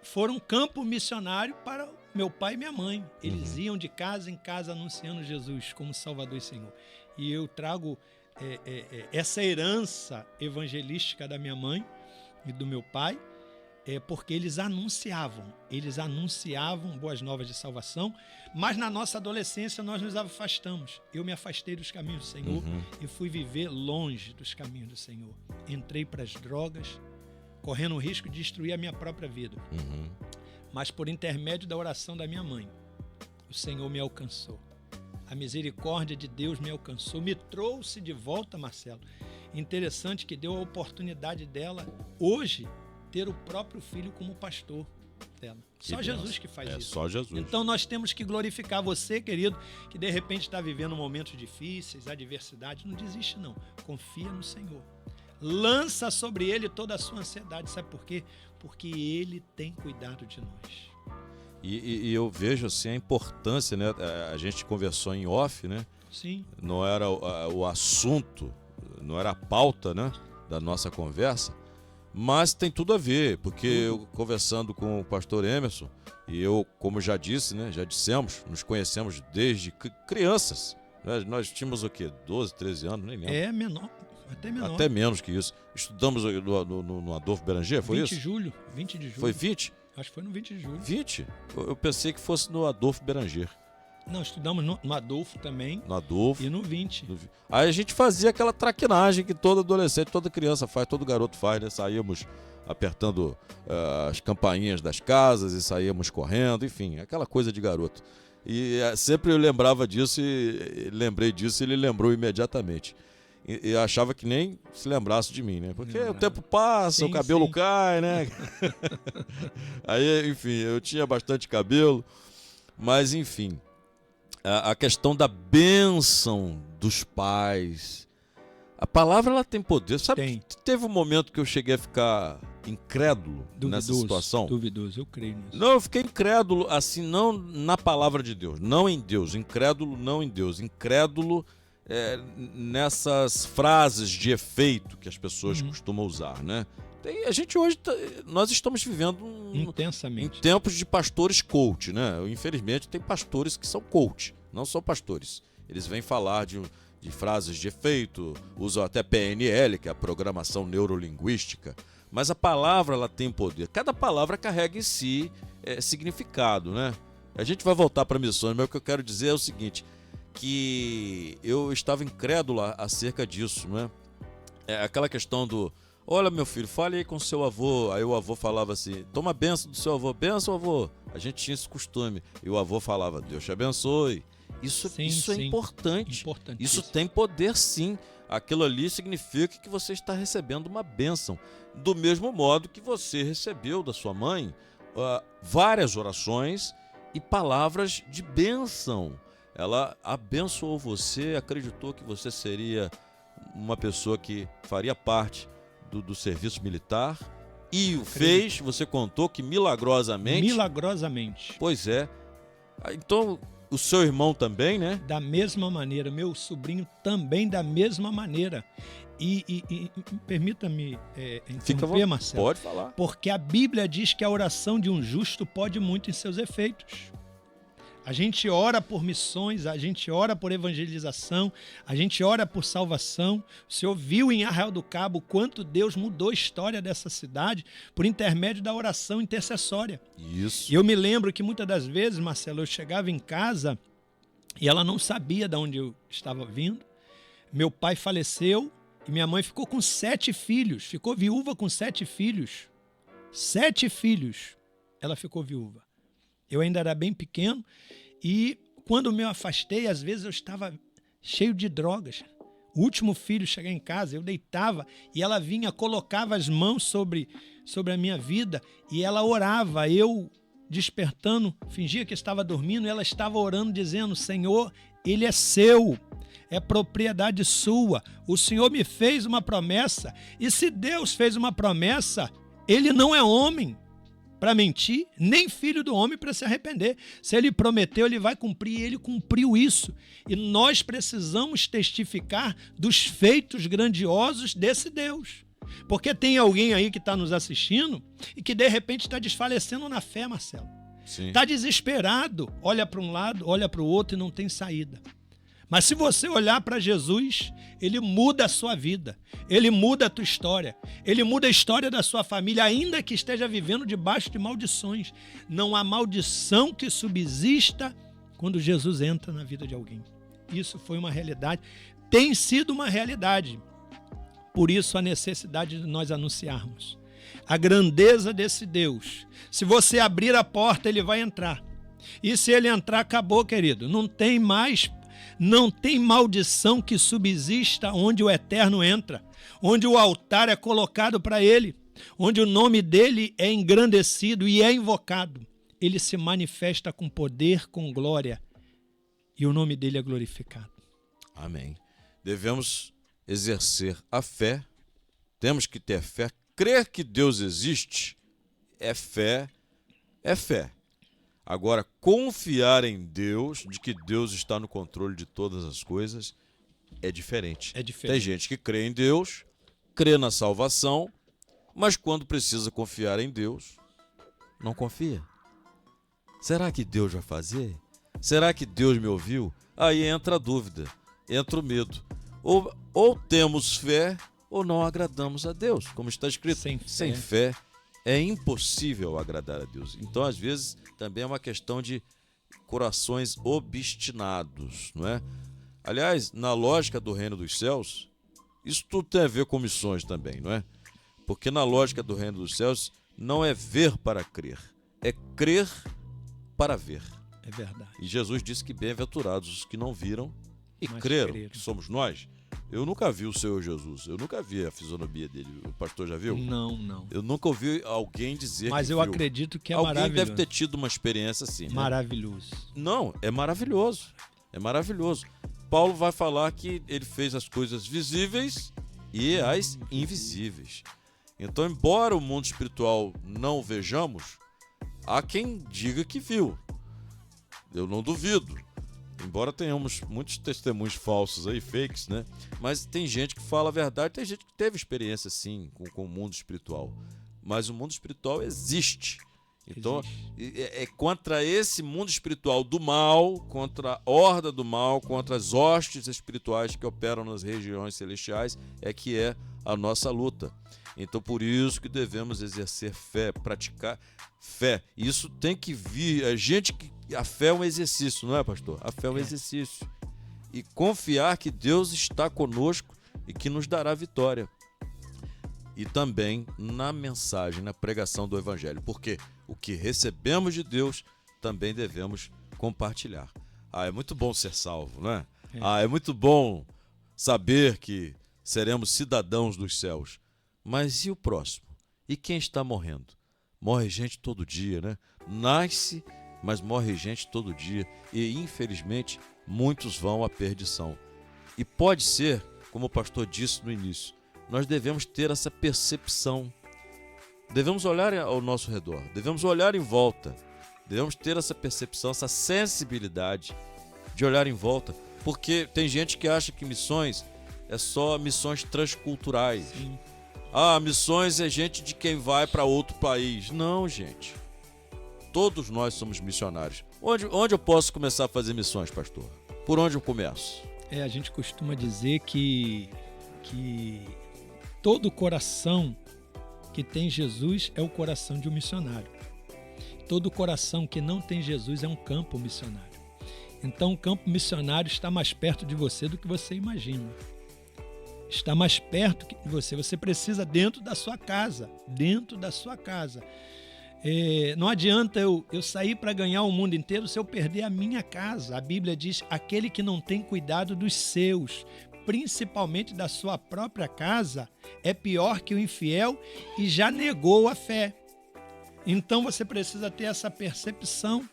S2: foram campo missionário para meu pai e minha mãe. Eles iam de casa em casa anunciando Jesus como Salvador e Senhor. E eu trago essa herança evangelística da minha mãe e do meu pai, porque eles anunciavam boas novas de salvação, mas na nossa adolescência nós nos afastamos. Eu me afastei dos caminhos do Senhor e fui viver longe dos caminhos do Senhor. Entrei para as drogas, correndo o risco de destruir a minha própria vida. Mas por intermédio da oração da minha mãe, o Senhor me alcançou. A misericórdia de Deus me alcançou, me trouxe de volta, Marcelo. Interessante que deu a oportunidade dela, hoje, ter o próprio filho como pastor dela. Só Jesus que faz isso.
S1: Só Jesus.
S2: Então nós temos que glorificar você, querido, que de repente está vivendo momentos difíceis, adversidade. Não desiste, não. Confia no Senhor. Lança sobre Ele toda a sua ansiedade. Sabe por quê? Porque Ele tem cuidado de nós.
S1: E eu vejo assim a importância, né? A gente conversou em off, né?
S2: Sim.
S1: Não era o assunto, não era a pauta, né? Da nossa conversa. Mas tem tudo a ver, porque eu conversando com o pastor Emerson, e eu, como já disse, né, já dissemos, nos conhecemos desde crianças. Né? Nós tínhamos o quê? 12, 13 anos, nem lembro.
S2: É menor, até menor.
S1: Até menos que isso. Estudamos no Adolfo Beranger, foi
S2: 20
S1: isso?
S2: de julho, 20 de julho.
S1: Foi 20?
S2: Acho que foi no 20 de julho.
S1: 20? Eu pensei que fosse no Adolfo Beranger.
S2: Não, estudamos no Adolfo também.
S1: No Adolfo.
S2: E no 20.
S1: Aí a gente fazia aquela traquinagem que todo adolescente, toda criança faz, todo garoto faz, né? Saíamos apertando as campainhas das casas e saíamos correndo, enfim, aquela coisa de garoto. E sempre eu lembrava disso e lembrei disso e ele lembrou imediatamente. E achava que nem se lembrasse de mim, né? Porque o tempo passa, o cabelo cai, né? Aí, enfim, eu tinha bastante cabelo, mas enfim. A questão da bênção dos pais. A palavra ela tem poder. Sabe, teve um momento que eu cheguei a ficar incrédulo nessa situação.
S2: Duvidoso, eu creio nisso.
S1: Não, eu fiquei incrédulo, assim, não na palavra de Deus, não em Deus. Incrédulo, não em Deus. Incrédulo nessas frases de efeito que as pessoas costumam usar, né? A gente hoje, nós estamos vivendo
S2: intensamente
S1: em tempos de pastores coach, né? Infelizmente tem pastores que são coach, não são pastores. Eles vêm falar de frases de efeito, usam até PNL, que é a programação neurolinguística, mas a palavra ela tem poder. Cada palavra carrega em si significado, né? A gente vai voltar para missões, mas o que eu quero dizer é o seguinte, que eu estava incrédulo acerca disso, né? Aquela questão do olha, meu filho, fale aí com seu avô. Aí o avô falava assim, toma a bênção do seu avô. Bênção, avô. A gente tinha esse costume. E o avô falava, Deus te abençoe. Isso
S2: Sim,
S1: é importante.
S2: Importantíssimo.
S1: Isso tem poder, sim. Aquilo ali significa que você está recebendo uma bênção. Do mesmo modo que você recebeu da sua mãe várias orações e palavras de bênção. Ela abençoou você, acreditou que você seria uma pessoa que faria parte do serviço militar e o fez. Você contou que milagrosamente.
S2: Milagrosamente.
S1: Pois é. Então, o seu irmão também, né?
S2: Da mesma maneira, meu sobrinho também da mesma maneira. E permita-me interromper, Marcelo.
S1: Pode falar.
S2: Porque a Bíblia diz que a oração de um justo pode muito em seus efeitos. A gente ora por missões, a gente ora por evangelização, a gente ora por salvação. O senhor viu em Arraial do Cabo quanto Deus mudou a história dessa cidade por intermédio da oração intercessória.
S1: Isso.
S2: E eu me lembro que muitas das vezes, Marcelo, eu chegava em casa e ela não sabia de onde eu estava vindo. Meu pai faleceu e minha mãe ficou com 7 filhos, ficou viúva com 7 filhos. 7 filhos, ela ficou viúva. Eu ainda era bem pequeno e quando me afastei, às vezes eu estava cheio de drogas. O último filho chegar em casa, eu deitava e ela vinha, colocava as mãos sobre a minha vida e ela orava. Eu, despertando, fingia que estava dormindo e ela estava orando, dizendo: Senhor, ele é seu, é propriedade sua. O Senhor me fez uma promessa e se Deus fez uma promessa, ele não é homem para mentir, nem filho do homem para se arrepender. Se ele prometeu, ele vai cumprir, e ele cumpriu isso. E nós precisamos testificar dos feitos grandiosos desse Deus. Porque tem alguém aí que está nos assistindo e que de repente está desfalecendo na fé, Marcelo. Está desesperado, olha para um lado, olha para o outro e não tem saída. Mas se você olhar para Jesus, ele muda a sua vida, ele muda a tua história, ele muda a história da sua família, ainda que esteja vivendo debaixo de maldições. Não há maldição que subsista quando Jesus entra na vida de alguém. Isso foi uma realidade, tem sido uma realidade. Por isso a necessidade de nós anunciarmos a grandeza desse Deus. Se você abrir a porta, ele vai entrar. E se ele entrar, acabou, querido. Não tem maldição que subsista onde o Eterno entra, onde o altar é colocado para ele, onde o nome dele é engrandecido e é invocado. Ele se manifesta com poder, com glória, e o nome dele é glorificado.
S1: Amém. Devemos exercer a fé, temos que ter fé, crer que Deus existe é fé, é fé. Agora, confiar em Deus, de que Deus está no controle de todas as coisas, é diferente.
S2: É diferente.
S1: Tem gente que crê em Deus, crê na salvação, mas quando precisa confiar em Deus, não confia. Será que Deus vai fazer? Será que Deus me ouviu? Aí entra a dúvida, entra o medo. Ou temos fé ou não agradamos a Deus. Como está escrito, sem fé é impossível agradar a Deus. Então, às vezes, também é uma questão de corações obstinados, não é? Aliás, na lógica do reino dos céus, isso tudo tem a ver com missões também, não é? Porque na lógica do reino dos céus, não é ver para crer, é crer para ver.
S2: É verdade.
S1: E Jesus disse que bem-aventurados os que não viram e creram, que somos nós. Eu nunca vi o Senhor Jesus, eu nunca vi a fisionomia dele. O pastor já viu?
S2: Não.
S1: Eu nunca ouvi alguém dizer
S2: Mas
S1: que
S2: eu
S1: viu.
S2: acredito que é
S1: alguém
S2: maravilhoso.
S1: Alguém deve ter tido uma experiência assim, né?
S2: Maravilhoso.
S1: Não, é maravilhoso. É maravilhoso. Paulo vai falar que ele fez as coisas visíveis e as invisíveis. Então, embora o mundo espiritual não o vejamos, há quem diga que viu. Eu não duvido. Embora tenhamos muitos testemunhos falsos aí, fakes, né? Mas tem gente que fala a verdade, tem gente que teve experiência, sim, com o mundo espiritual. Mas o mundo espiritual existe. Então, é contra esse mundo espiritual do mal, contra a horda do mal, contra as hostes espirituais que operam nas regiões celestiais, é que é a nossa luta. Então, por isso que devemos exercer fé, praticar fé. Isso tem que vir. A fé é um exercício, não é, pastor? A fé é um exercício. E confiar que Deus está conosco e que nos dará vitória. E também na mensagem, na pregação do Evangelho. Porque o que recebemos de Deus também devemos compartilhar. é muito bom ser salvo, né? É muito bom saber que seremos cidadãos dos céus. Mas e o próximo? E quem está morrendo? Morre gente todo dia, né? Nasce, mas morre gente todo dia. E, infelizmente, muitos vão à perdição. E pode ser, como o pastor disse no início, nós devemos ter essa percepção. Devemos olhar ao nosso redor, devemos olhar em volta, devemos ter essa percepção, essa sensibilidade de olhar em volta, porque tem gente que acha que missões é só missões transculturais.
S2: Sim.
S1: Missões é gente de quem vai para outro país. Não, gente. Todos nós somos missionários. Onde eu posso começar a fazer missões, pastor? Por onde eu começo?
S2: A gente costuma dizer que todo coração que tem Jesus é o coração de um missionário. Todo coração que não tem Jesus é um campo missionário. Então, o campo missionário está mais perto de você do que você imagina. Está mais perto de você. Você precisa dentro da sua casa. Dentro da sua casa. Não adianta eu sair para ganhar o mundo inteiro se eu perder a minha casa. A Bíblia diz, aquele que não tem cuidado dos seus, principalmente da sua própria casa, é pior que o infiel e já negou a fé. Então você precisa ter essa percepção.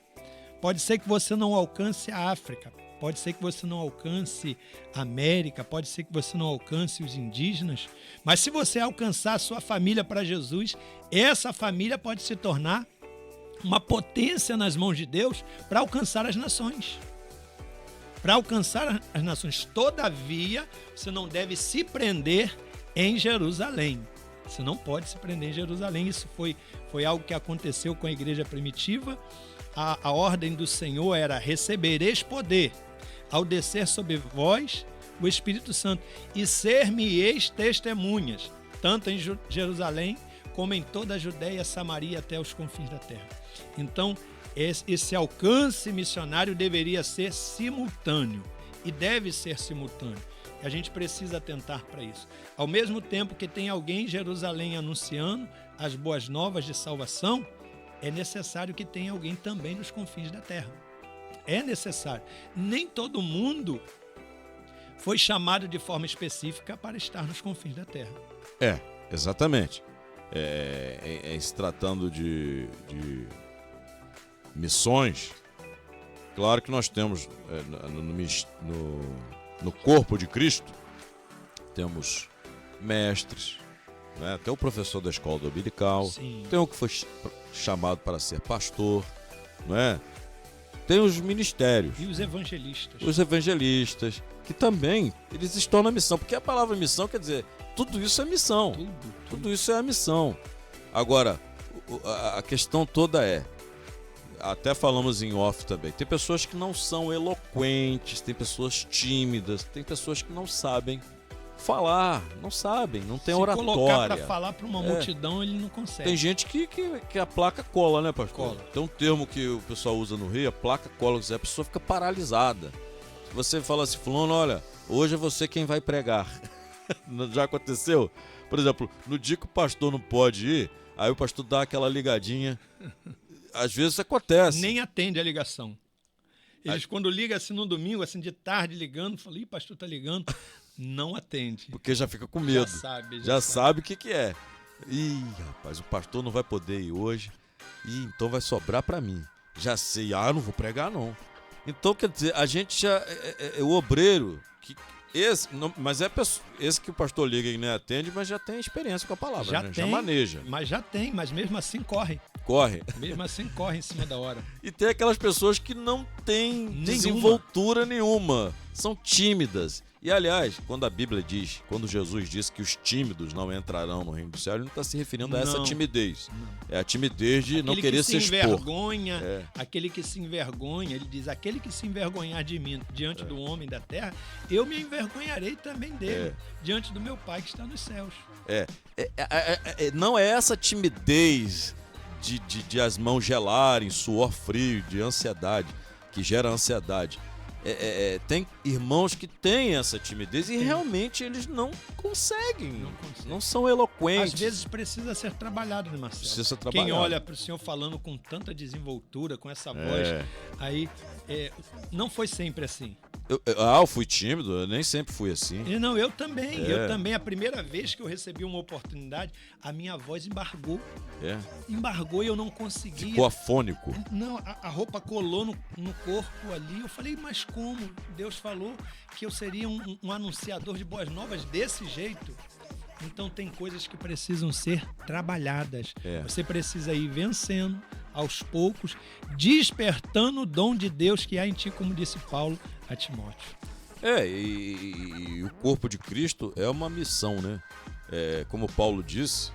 S2: Pode ser que você não alcance a África, pode ser que você não alcance a América, pode ser que você não alcance os indígenas, mas se você alcançar a sua família para Jesus, essa família pode se tornar uma potência nas mãos de Deus para alcançar as nações. Para alcançar as nações. Todavia, você não deve se prender em Jerusalém. Você não pode se prender em Jerusalém. Isso foi algo que aconteceu com a igreja primitiva. A ordem do Senhor era: recebereis poder ao descer sobre vós o Espírito Santo e ser-me-eis testemunhas, tanto em Jerusalém como em toda a Judéia, Samaria, até os confins da terra. Então, esse alcance missionário deveria ser simultâneo e deve ser simultâneo. E a gente precisa atentar para isso. Ao mesmo tempo que tem alguém em Jerusalém anunciando as boas novas de salvação, é necessário que tenha alguém também nos confins da terra. É necessário. Nem todo mundo foi chamado de forma específica para estar nos confins da terra.
S1: Exatamente. Se tratando de missões, claro que nós temos no corpo de Cristo, temos mestres, né? Tem o professor da escola dominical,
S2: Sim.
S1: Tem o que foi chamado para ser pastor, não é? Tem os ministérios.
S2: E os evangelistas.
S1: Os evangelistas, que também eles estão na missão, porque a palavra missão quer dizer, tudo isso é missão. Tudo isso é a missão. Agora, a questão toda até falamos em off também, tem pessoas que não são eloquentes, tem pessoas tímidas, tem pessoas que não sabem falar, não tem oratória. Se
S2: colocar para falar para uma multidão, ele não consegue.
S1: Tem gente que a placa cola, né, pastor?
S2: Cola.
S1: Tem um termo que o pessoal usa no Rio, a placa cola, a pessoa fica paralisada. Se você fala assim, fulano, olha, hoje é você quem vai pregar. Já aconteceu? Por exemplo, no dia que o pastor não pode ir, aí o pastor dá aquela ligadinha. Às vezes acontece.
S2: Nem atende a ligação. Eles, quando ligam assim no domingo, assim de tarde, ligando, falam, ih, pastor tá ligando. Não atende.
S1: Porque já fica com medo. Já sabe o que é. Ih, rapaz, o pastor não vai poder ir hoje. Então vai sobrar para mim. Já sei, não vou pregar não. Então, quer dizer, a gente já é o obreiro que esse que o pastor liga e não atende, mas já tem experiência com a palavra, já maneja.
S2: Mas mesmo assim corre. Mesmo assim corre em cima da hora.
S1: E tem aquelas pessoas que não têm desenvoltura nenhuma, são tímidas. E aliás, quando Jesus diz que os tímidos não entrarão no reino do céu, ele não está se referindo a essa timidez. Não. É a timidez de não querer se expor.
S2: Aquele que se envergonha, ele diz, aquele que se envergonhar de mim diante do homem da terra, eu me envergonharei também dele, diante do meu Pai que está nos céus.
S1: Não é essa timidez de as mãos gelarem, suor frio, de ansiedade, que gera ansiedade. tem irmãos que têm essa timidez e realmente eles não conseguem, não são eloquentes.
S2: Às vezes precisa ser trabalhado, né, Marcelo?
S1: Precisa ser trabalhado.
S2: Quem olha para o senhor falando com tanta desenvoltura, com essa voz, aí não foi sempre assim.
S1: Eu fui tímido, eu nem sempre fui assim.
S2: Não, eu também. Eu também. A primeira vez que eu recebi uma oportunidade, a minha voz embargou. Embargou e eu não conseguia.
S1: Ficou afônico.
S2: Não, a roupa colou no corpo ali. Eu falei, mas como? Deus falou que eu seria um anunciador de boas novas desse jeito. Então tem coisas que precisam ser trabalhadas. Você precisa ir vencendo aos poucos, despertando o dom de Deus que há em ti, como disse Paulo a Timóteo.
S1: E o corpo de Cristo é uma missão, né? Como Paulo disse,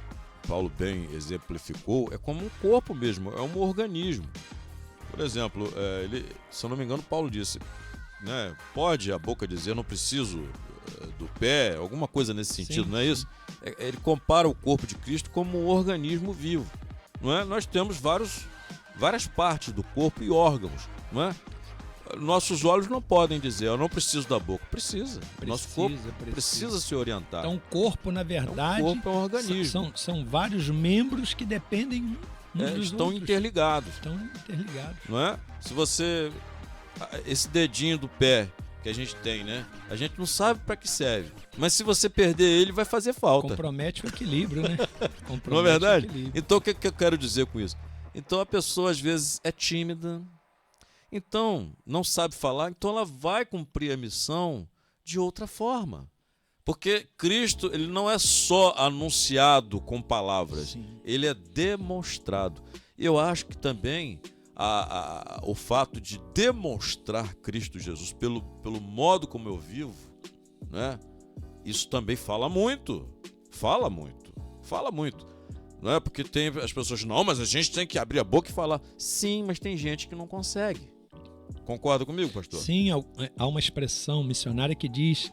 S1: Paulo bem exemplificou, é como um corpo mesmo, é um organismo. Por exemplo, se eu não me engano, Paulo disse, né, pode a boca dizer, não preciso do pé, alguma coisa nesse sentido, sim, não é isso? Ele compara o corpo de Cristo como um organismo vivo, não é? Nós temos várias partes do corpo e órgãos, não é? Nossos olhos não podem dizer, eu não preciso da boca. Precisa. Nosso corpo precisa se orientar.
S2: Então, o corpo, na verdade,
S1: o corpo é um organismo.
S2: São vários membros que dependem uns dos
S1: estão
S2: outros.
S1: Interligados.
S2: Estão interligados.
S1: Não é? Se você... Esse dedinho do pé que a gente tem, né? A gente não sabe para que serve. Mas se você perder ele, vai fazer falta.
S2: Compromete o equilíbrio, né?
S1: Não é verdade? Então, o que eu quero dizer com isso? Então, a pessoa, às vezes, é tímida... Então, não sabe falar, então ela vai cumprir a missão de outra forma. Porque Cristo, ele não é só anunciado com palavras, sim, ele é demonstrado. E eu acho que também o fato de demonstrar Cristo Jesus pelo modo como eu vivo, né? Isso também fala muito. Não é? Porque tem as pessoas, não, mas a gente tem que abrir a boca e falar. Sim, mas tem gente que não consegue. Concorda comigo, pastor?
S2: Sim, há uma expressão missionária que diz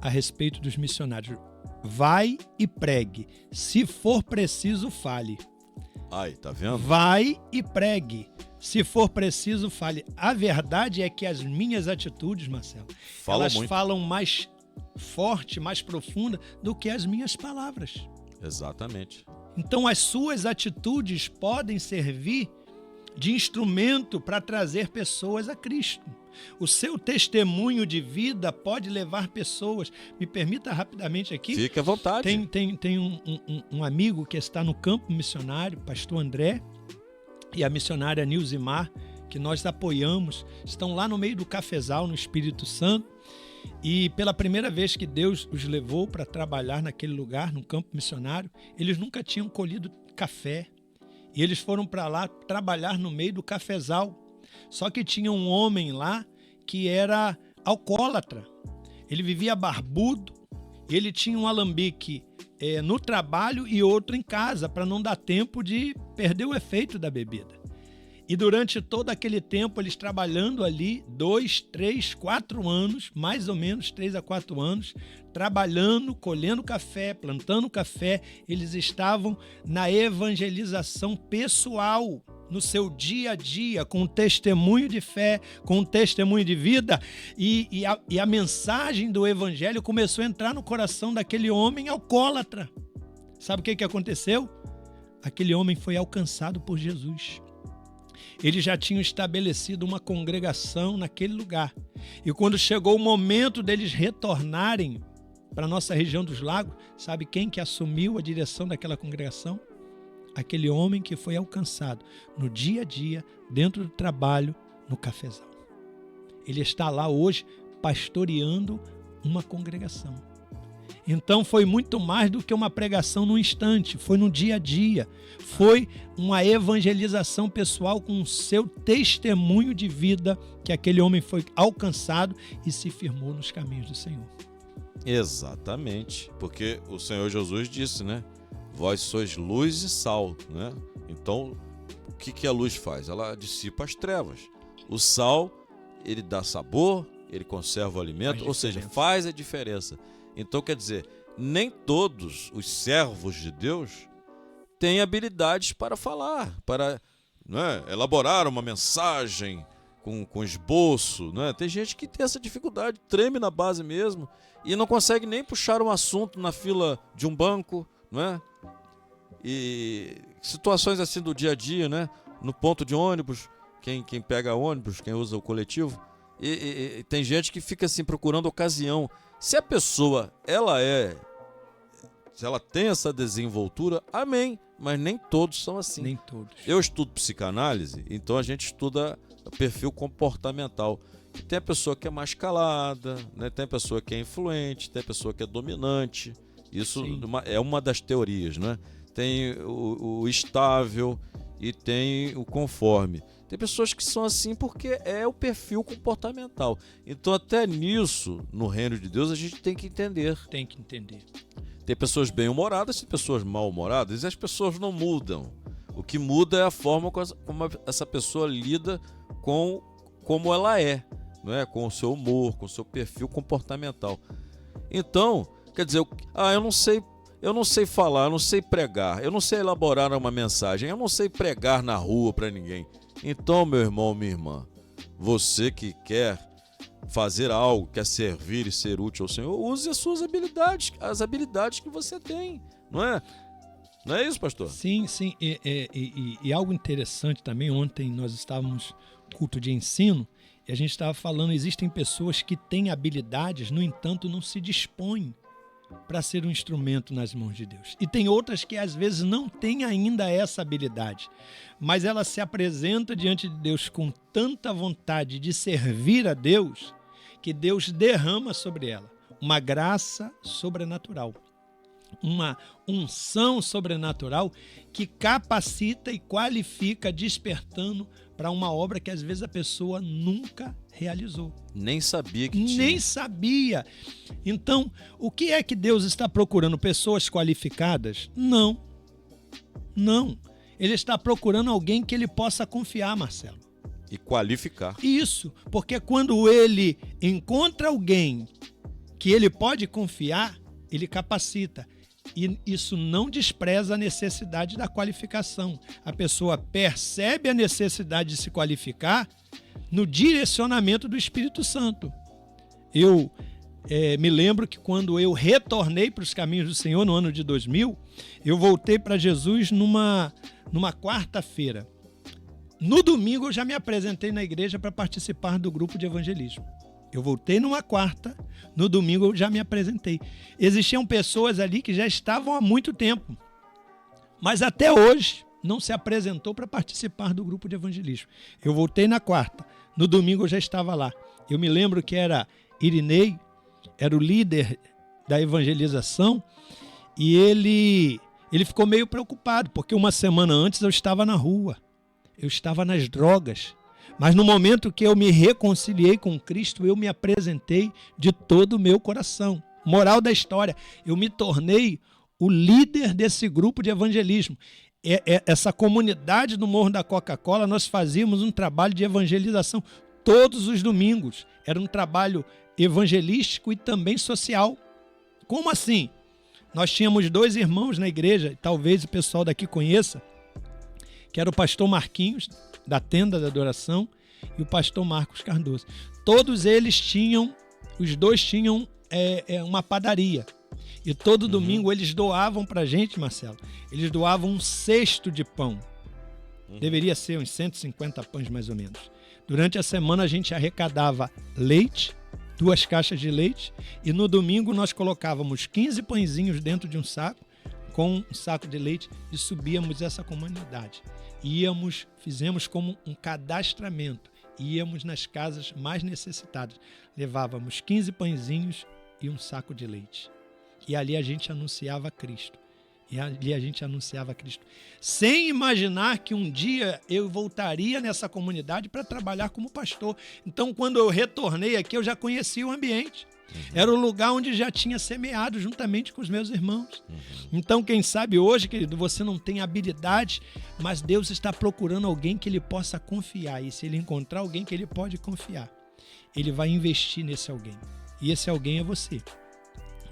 S2: a respeito dos missionários: vai e pregue, se for preciso, fale.
S1: Ai, tá vendo?
S2: Vai e pregue, se for preciso, fale. A verdade é que as minhas atitudes, Marcelo, elas falam mais forte, mais profunda do que as minhas palavras.
S1: Exatamente.
S2: Então, as suas atitudes podem servir de instrumento para trazer pessoas a Cristo. O seu testemunho de vida pode levar pessoas. Me permita rapidamente aqui.
S1: Fique à vontade.
S2: Tem um amigo que está no campo missionário, pastor André, e a missionária Nilzimar, que nós apoiamos, estão lá no meio do cafezal, no Espírito Santo. E pela primeira vez que Deus os levou para trabalhar naquele lugar, no campo missionário, eles nunca tinham colhido café. E eles foram para lá trabalhar no meio do cafezal. Só que tinha um homem lá que era alcoólatra. Ele vivia barbudo, ele tinha um alambique no trabalho e outro em casa, para não dar tempo de perder o efeito da bebida. E durante todo aquele tempo, eles trabalhando ali, 2, 3, 4 anos, mais ou menos 3 a 4 anos, trabalhando, colhendo café, plantando café, eles estavam na evangelização pessoal, no seu dia a dia, com testemunho de fé, com testemunho de vida, e a mensagem do evangelho começou a entrar no coração daquele homem alcoólatra. Sabe o que aconteceu? Aquele homem foi alcançado por Jesus. Eles já tinham estabelecido uma congregação naquele lugar. E quando chegou o momento deles retornarem para a nossa região dos lagos, sabe quem que assumiu a direção daquela congregação? Aquele homem que foi alcançado no dia a dia, dentro do trabalho, no cafezal. Ele está lá hoje pastoreando uma congregação. Então foi muito mais do que uma pregação no instante, foi no dia a dia, foi uma evangelização pessoal com o seu testemunho de vida que aquele homem foi alcançado e se firmou nos caminhos do Senhor.
S1: Exatamente, porque o Senhor Jesus disse, né? Vós sois luz e sal, né? Então, o que a luz faz? Ela dissipa as trevas. O sal, ele dá sabor, ele conserva o alimento, ou seja, faz a diferença. Então, quer dizer, nem todos os servos de Deus têm habilidades para falar, para elaborar uma mensagem com esboço, né? Tem gente que tem essa dificuldade, treme na base mesmo e não consegue nem puxar um assunto na fila de um banco, né? E situações assim do dia a dia, né? No ponto de ônibus, quem pega ônibus, quem usa o coletivo, e tem gente que fica assim procurando ocasião. Se a pessoa, se ela tem essa desenvoltura, amém, mas nem todos são assim.
S2: Nem todos.
S1: Eu estudo psicanálise, então a gente estuda perfil comportamental. E tem a pessoa que é mais calada, né? Tem a pessoa que é influente, tem a pessoa que é dominante. Isso é uma das teorias, né? Tem o estável e tem o conforme. Tem pessoas que são assim porque é o perfil comportamental. Então até nisso, no reino de Deus, a gente tem que entender.
S2: Tem que entender.
S1: Tem pessoas bem-humoradas e pessoas mal-humoradas, e as pessoas não mudam. O que muda é a forma como essa pessoa lida com como ela é, não é? Com o seu humor, com o seu perfil comportamental. Então, quer dizer, eu não sei falar, eu não sei pregar, eu não sei elaborar uma mensagem, eu não sei pregar na rua para ninguém. Então, meu irmão, minha irmã, você que quer fazer algo, quer servir e ser útil ao Senhor, use as suas habilidades, as habilidades que você tem, não é? Não é isso, pastor?
S2: Sim. E algo interessante também, ontem nós estávamos no culto de ensino e a gente estava falando, existem pessoas que têm habilidades, no entanto não se dispõem para ser um instrumento nas mãos de Deus. E tem outras que às vezes não têm ainda essa habilidade, mas ela se apresenta diante de Deus com tanta vontade de servir a Deus, que Deus derrama sobre ela uma graça sobrenatural, uma unção sobrenatural que capacita e qualifica, despertando para uma obra que às vezes a pessoa nunca realizou.
S1: Nem sabia que tinha.
S2: Nem sabia. Então, o que é que Deus está procurando? Pessoas qualificadas? Não. Ele está procurando alguém que ele possa confiar, Marcelo.
S1: E qualificar.
S2: Isso, porque quando ele encontra alguém que ele pode confiar, ele capacita. E isso não despreza a necessidade da qualificação. A pessoa percebe a necessidade de se qualificar no direcionamento do Espírito Santo. Eu me lembro que quando eu retornei para os caminhos do Senhor no ano de 2000, eu voltei para Jesus numa quarta-feira. No domingo eu já me apresentei na igreja para participar do grupo de evangelismo. Eu voltei numa quarta, no domingo eu já me apresentei. Existiam pessoas ali que já estavam há muito tempo, mas até hoje não se apresentou para participar do grupo de evangelismo. Eu voltei na quarta, no domingo eu já estava lá. Eu me lembro que era Irinei, era o líder da evangelização, e ele ficou meio preocupado, porque uma semana antes eu estava na rua, eu estava nas drogas. Mas no momento que eu me reconciliei com Cristo, eu me apresentei de todo o meu coração. Moral da história, eu me tornei o líder desse grupo de evangelismo. Essa comunidade do Morro da Coca-Cola, nós fazíamos um trabalho de evangelização todos os domingos. Era um trabalho evangelístico e também social. Como assim? Nós tínhamos 2 irmãos na igreja, talvez o pessoal daqui conheça, que era o pastor Marquinhos, da Tenda da Adoração, e o pastor Marcos Cardoso. Todos eles os dois tinham uma padaria. E todo domingo eles doavam pra gente, Marcelo, eles doavam um cesto de pão. Deveria ser uns 150 pães mais ou menos. Durante a semana a gente arrecadava leite, 2 caixas de leite, e no domingo nós colocávamos 15 pãezinhos dentro de um saco, com um saco de leite, e subíamos essa comunidade. Fizemos como um cadastramento, íamos nas casas mais necessitadas, levávamos 15 pãezinhos e um saco de leite. E ali a gente anunciava Cristo. Sem imaginar que um dia eu voltaria nessa comunidade para trabalhar como pastor. Então, quando eu retornei aqui, eu já conhecia o ambiente. Era o lugar onde já tinha semeado juntamente com os meus irmãos. Então, quem sabe hoje, querido, você não tem habilidade, mas Deus está procurando alguém que ele possa confiar. E se ele encontrar alguém que ele pode confiar, ele vai investir nesse alguém. E esse alguém é você.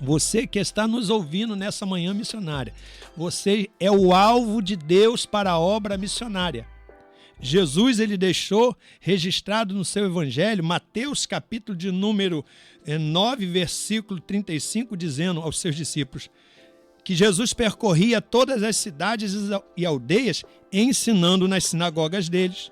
S2: Você que está nos ouvindo nessa manhã missionária, você é o alvo de Deus para a obra missionária. Jesus ele deixou registrado no seu evangelho, Mateus capítulo de número 9, versículo 35, dizendo aos seus discípulos que Jesus percorria todas as cidades e aldeias, ensinando nas sinagogas deles,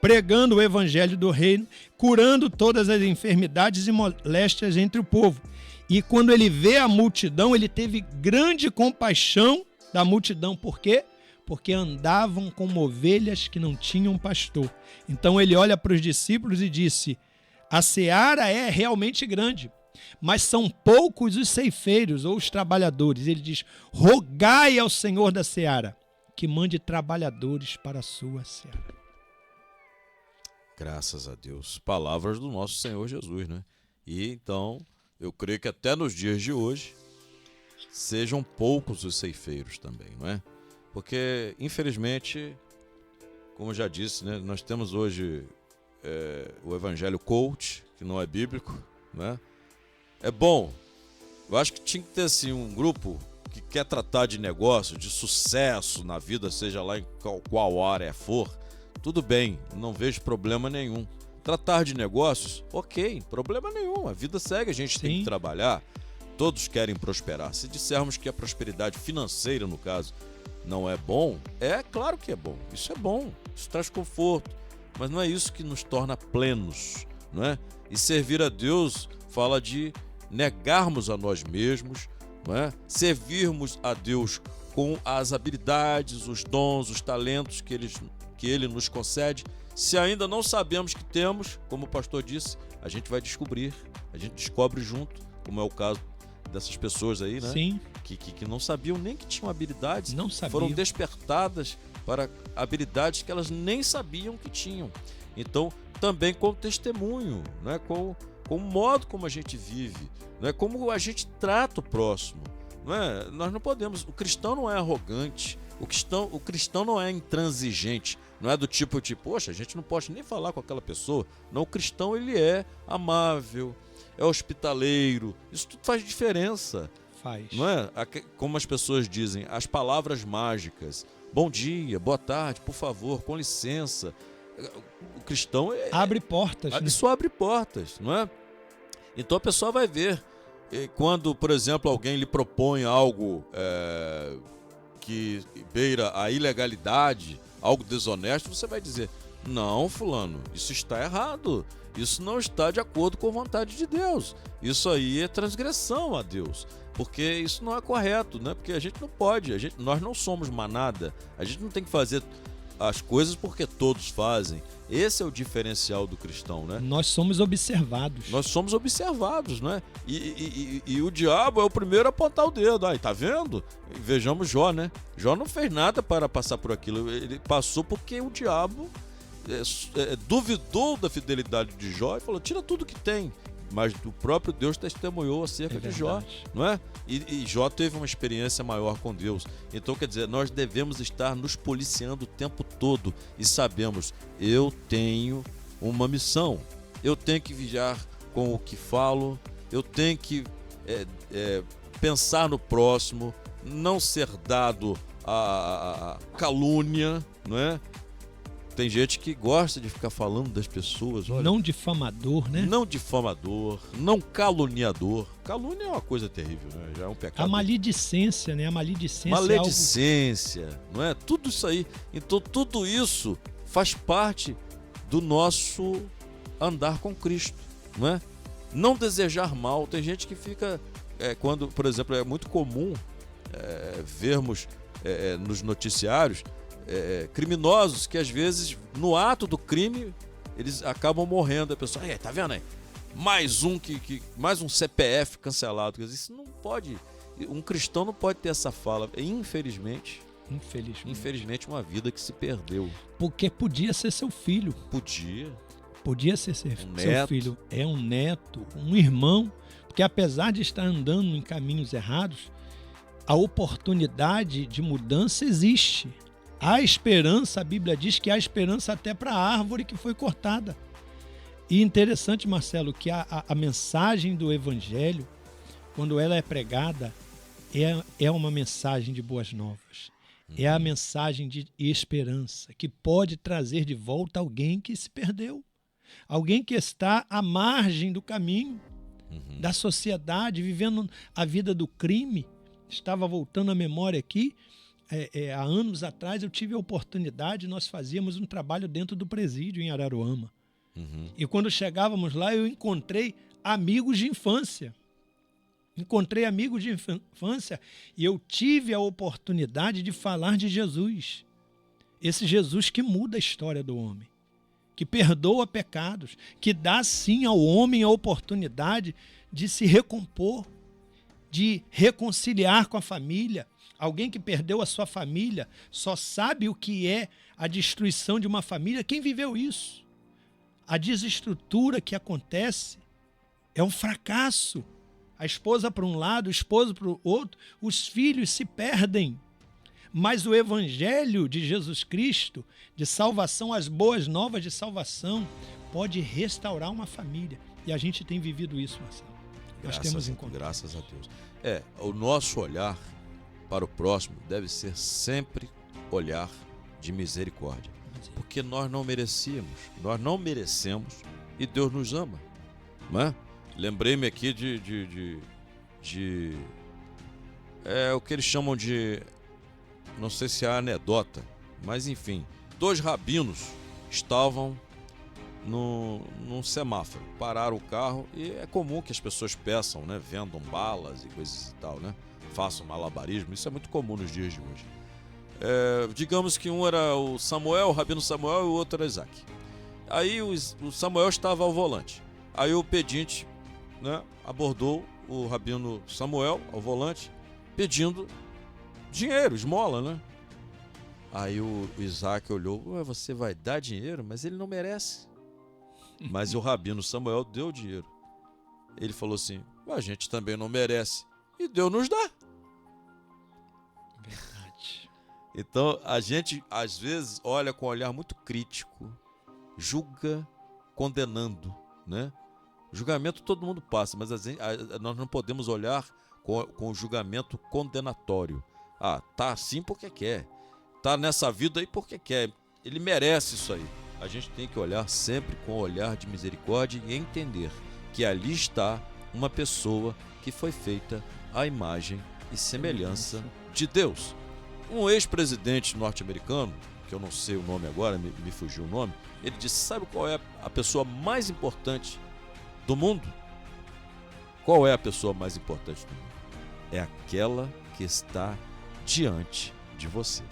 S2: pregando o evangelho do reino, curando todas as enfermidades e moléstias entre o povo. E quando ele vê a multidão, ele teve grande compaixão da multidão. Por quê? Porque andavam como ovelhas que não tinham pastor. Então ele olha para os discípulos e disse: a seara é realmente grande, mas são poucos os ceifeiros ou os trabalhadores. Ele diz: rogai ao Senhor da seara que mande trabalhadores para a sua seara.
S1: Graças a Deus. Palavras do nosso Senhor Jesus, né? E então, eu creio que até nos dias de hoje sejam poucos os ceifeiros também, não é? Porque, infelizmente, como eu já disse, né, nós temos hoje o evangelho coach, que não é bíblico, né? É bom. Eu acho que tinha que ter assim, um grupo que quer tratar de negócio, de sucesso na vida, seja lá em qual área for. Tudo bem, não vejo problema nenhum. Tratar de negócios, ok, problema nenhum. A vida segue, a gente tem que trabalhar. Todos querem prosperar. Se dissermos que a prosperidade financeira, no caso, não é bom, é claro que é bom. Isso é bom, isso traz conforto. Mas não é isso que nos torna plenos, não é? E servir a Deus fala de negarmos a nós mesmos, não é? Servirmos a Deus com as habilidades, os dons, os talentos que Ele nos concede. Se ainda não sabemos que temos, como o pastor disse, a gente vai descobrir, a gente descobre junto, como é o caso dessas pessoas aí, né?
S2: Sim.
S1: Que não sabiam nem que tinham habilidades,
S2: não sabiam.
S1: Foram despertadas para habilidades que elas nem sabiam que tinham. Então, também com o testemunho, né? Com o modo como a gente vive, né? Como a gente trata o próximo. Não é? Nós não podemos, o cristão não é arrogante, o cristão não é intransigente, não é do tipo, poxa, a gente não pode nem falar com aquela pessoa. Não, o cristão ele é amável, é hospitaleiro, isso tudo faz diferença.
S2: Faz.
S1: Não é? Como as pessoas dizem, as palavras mágicas, bom dia, boa tarde, por favor, com licença. O cristão
S2: abre portas.
S1: Isso abre portas, não é? Então a pessoa vai ver, quando, por exemplo, alguém lhe propõe algo que beira a ilegalidade, algo desonesto, você vai dizer: não, fulano, isso está errado, isso não está de acordo com a vontade de Deus, isso aí é transgressão a Deus, porque isso não é correto, né? Porque a gente não pode, nós não somos manada, a gente não tem que fazer as coisas porque todos fazem. Esse é o diferencial do cristão, né?
S2: Nós somos observados.
S1: Nós somos observados, né? E o diabo é o primeiro a apontar o dedo. Aí, tá vendo? Vejamos Jó, né? Jó não fez nada para passar por aquilo. Ele passou porque o diabo duvidou da fidelidade de Jó e falou: tira tudo que tem. Mas o próprio Deus testemunhou acerca de Jó, não é? E Jó teve uma experiência maior com Deus. Então, quer dizer, nós devemos estar nos policiando o tempo todo e sabemos, eu tenho uma missão, eu tenho que vigiar com o que falo, eu tenho que pensar no próximo, não ser dado a calúnia, não é? Tem gente que gosta de ficar falando das pessoas. Olha,
S2: não difamador, né?
S1: Não difamador, não caluniador. Calúnia é uma coisa terrível, né? Já é um pecado.
S2: A maledicência, né? A maledicência.
S1: Maledicência, não é? Tudo isso aí. Então, tudo isso faz parte do nosso andar com Cristo, não é? Não desejar mal. Tem gente que fica... quando, por exemplo, é muito comum vermos nos noticiários criminosos que às vezes no ato do crime eles acabam morrendo. A pessoa, tá vendo aí? Mais um CPF cancelado. Isso não pode. Um cristão não pode ter essa fala. Infelizmente, uma vida que se perdeu.
S2: Porque podia ser seu filho. Podia ser seu filho. É um neto, um irmão. Porque apesar de estar andando em caminhos errados, a oportunidade de mudança existe. Há esperança, a Bíblia diz que há esperança até para a árvore que foi cortada. E interessante, Marcelo, que a mensagem do Evangelho, quando ela é pregada, é uma mensagem de boas novas. É a mensagem de esperança que pode trazer de volta alguém que se perdeu. Alguém que está à margem do caminho da sociedade, vivendo a vida do crime. Estava voltando à memória aqui, há anos atrás eu tive a oportunidade, nós fazíamos um trabalho dentro do presídio em Araruama. E quando chegávamos lá, eu encontrei amigos de infância. E eu tive a oportunidade de falar de Jesus. Esse Jesus que muda a história do homem, que perdoa pecados, que dá sim ao homem a oportunidade de se recompor, de reconciliar com a família. Alguém que perdeu a sua família só sabe o que é a destruição de uma família quem viveu isso. A desestrutura que acontece é um fracasso. A esposa para um lado, o esposo para o outro, os filhos se perdem. Mas o evangelho de Jesus Cristo, de salvação, as boas novas de salvação, pode restaurar uma família. E a gente tem vivido isso, Marcelo. Nós temos encontrado.
S1: Graças a Deus. O nosso olhar para o próximo deve ser sempre olhar de misericórdia. Porque nós não merecemos e Deus nos ama. Não é? Lembrei-me aqui o que eles chamam de, não sei se é anedota, mas enfim, 2 rabinos estavam num semáforo, pararam o carro, e é comum que as pessoas peçam, né, vendam balas e coisas e tal, né, façam malabarismo, isso é muito comum nos dias de hoje. Digamos que um era o rabino Samuel, e o outro era Isaac. Aí o Samuel estava ao volante, aí o pedinte, né, abordou o rabino Samuel ao volante, pedindo dinheiro, esmola, né? Aí o Isaac olhou: você vai dar dinheiro? Mas ele não merece. Mas o rabino Samuel deu dinheiro. Ele falou assim: a gente também não merece, e Deus nos dá.
S2: Verdade.
S1: Então a gente às vezes olha com um olhar muito crítico, julga condenando, né? Julgamento todo mundo passa, mas nós não podemos olhar com o julgamento condenatório. Tá assim porque quer, tá nessa vida aí porque quer, ele merece isso aí. A gente tem que olhar sempre com o olhar de misericórdia e entender que ali está uma pessoa que foi feita à imagem e semelhança de Deus. Um ex-presidente norte-americano, que eu não sei o nome agora, me fugiu o nome, ele disse: sabe qual é a pessoa mais importante do mundo? Qual é a pessoa mais importante do mundo? É aquela que está diante de você.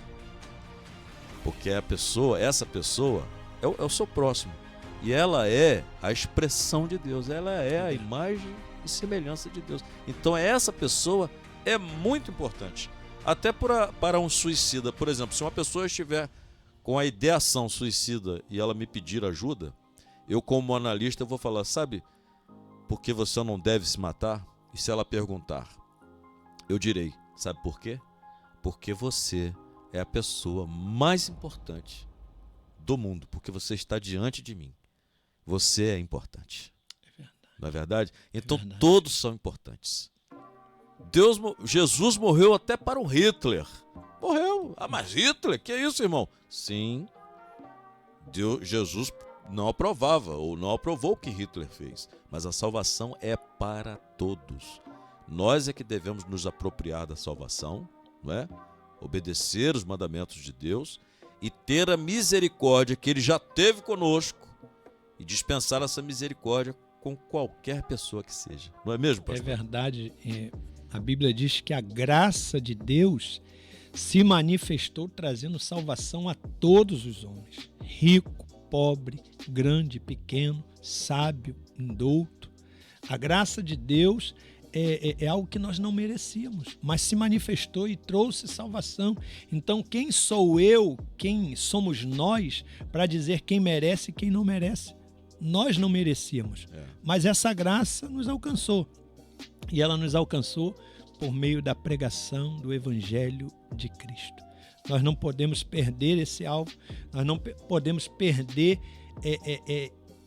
S1: Porque essa pessoa é o seu próximo. E ela é a expressão de Deus. Ela é a imagem e semelhança de Deus. Então essa pessoa é muito importante. Até para um suicida. Por exemplo, se uma pessoa estiver com a ideação suicida e ela me pedir ajuda, eu, como analista, vou falar: sabe por que você não deve se matar? E se ela perguntar, eu direi: sabe por quê? Porque você é a pessoa mais importante do mundo, porque você está diante de mim. Você é importante.
S2: É verdade.
S1: Não é verdade? Então
S2: É verdade.
S1: Todos são importantes. Jesus morreu até para o Hitler. Morreu. Mas Hitler? Que é isso, irmão? Sim. Jesus não aprovava ou não aprovou o que Hitler fez. Mas a salvação é para todos. Nós é que devemos nos apropriar da salvação, não é? Obedecer os mandamentos de Deus e ter a misericórdia que Ele já teve conosco e dispensar essa misericórdia com qualquer pessoa que seja. Não é mesmo, pastor?
S2: É verdade. A Bíblia diz que a graça de Deus se manifestou trazendo salvação a todos os homens. Rico, pobre, grande, pequeno, sábio, indouto. A graça de Deus é algo que nós não merecíamos, mas se manifestou e trouxe salvação. Então, quem sou eu, quem somos nós, para dizer quem merece e quem não merece? Nós não merecíamos, mas essa graça nos alcançou. E ela nos alcançou por meio da pregação do Evangelho de Cristo. Nós não podemos perder esse alvo, nós não podemos perder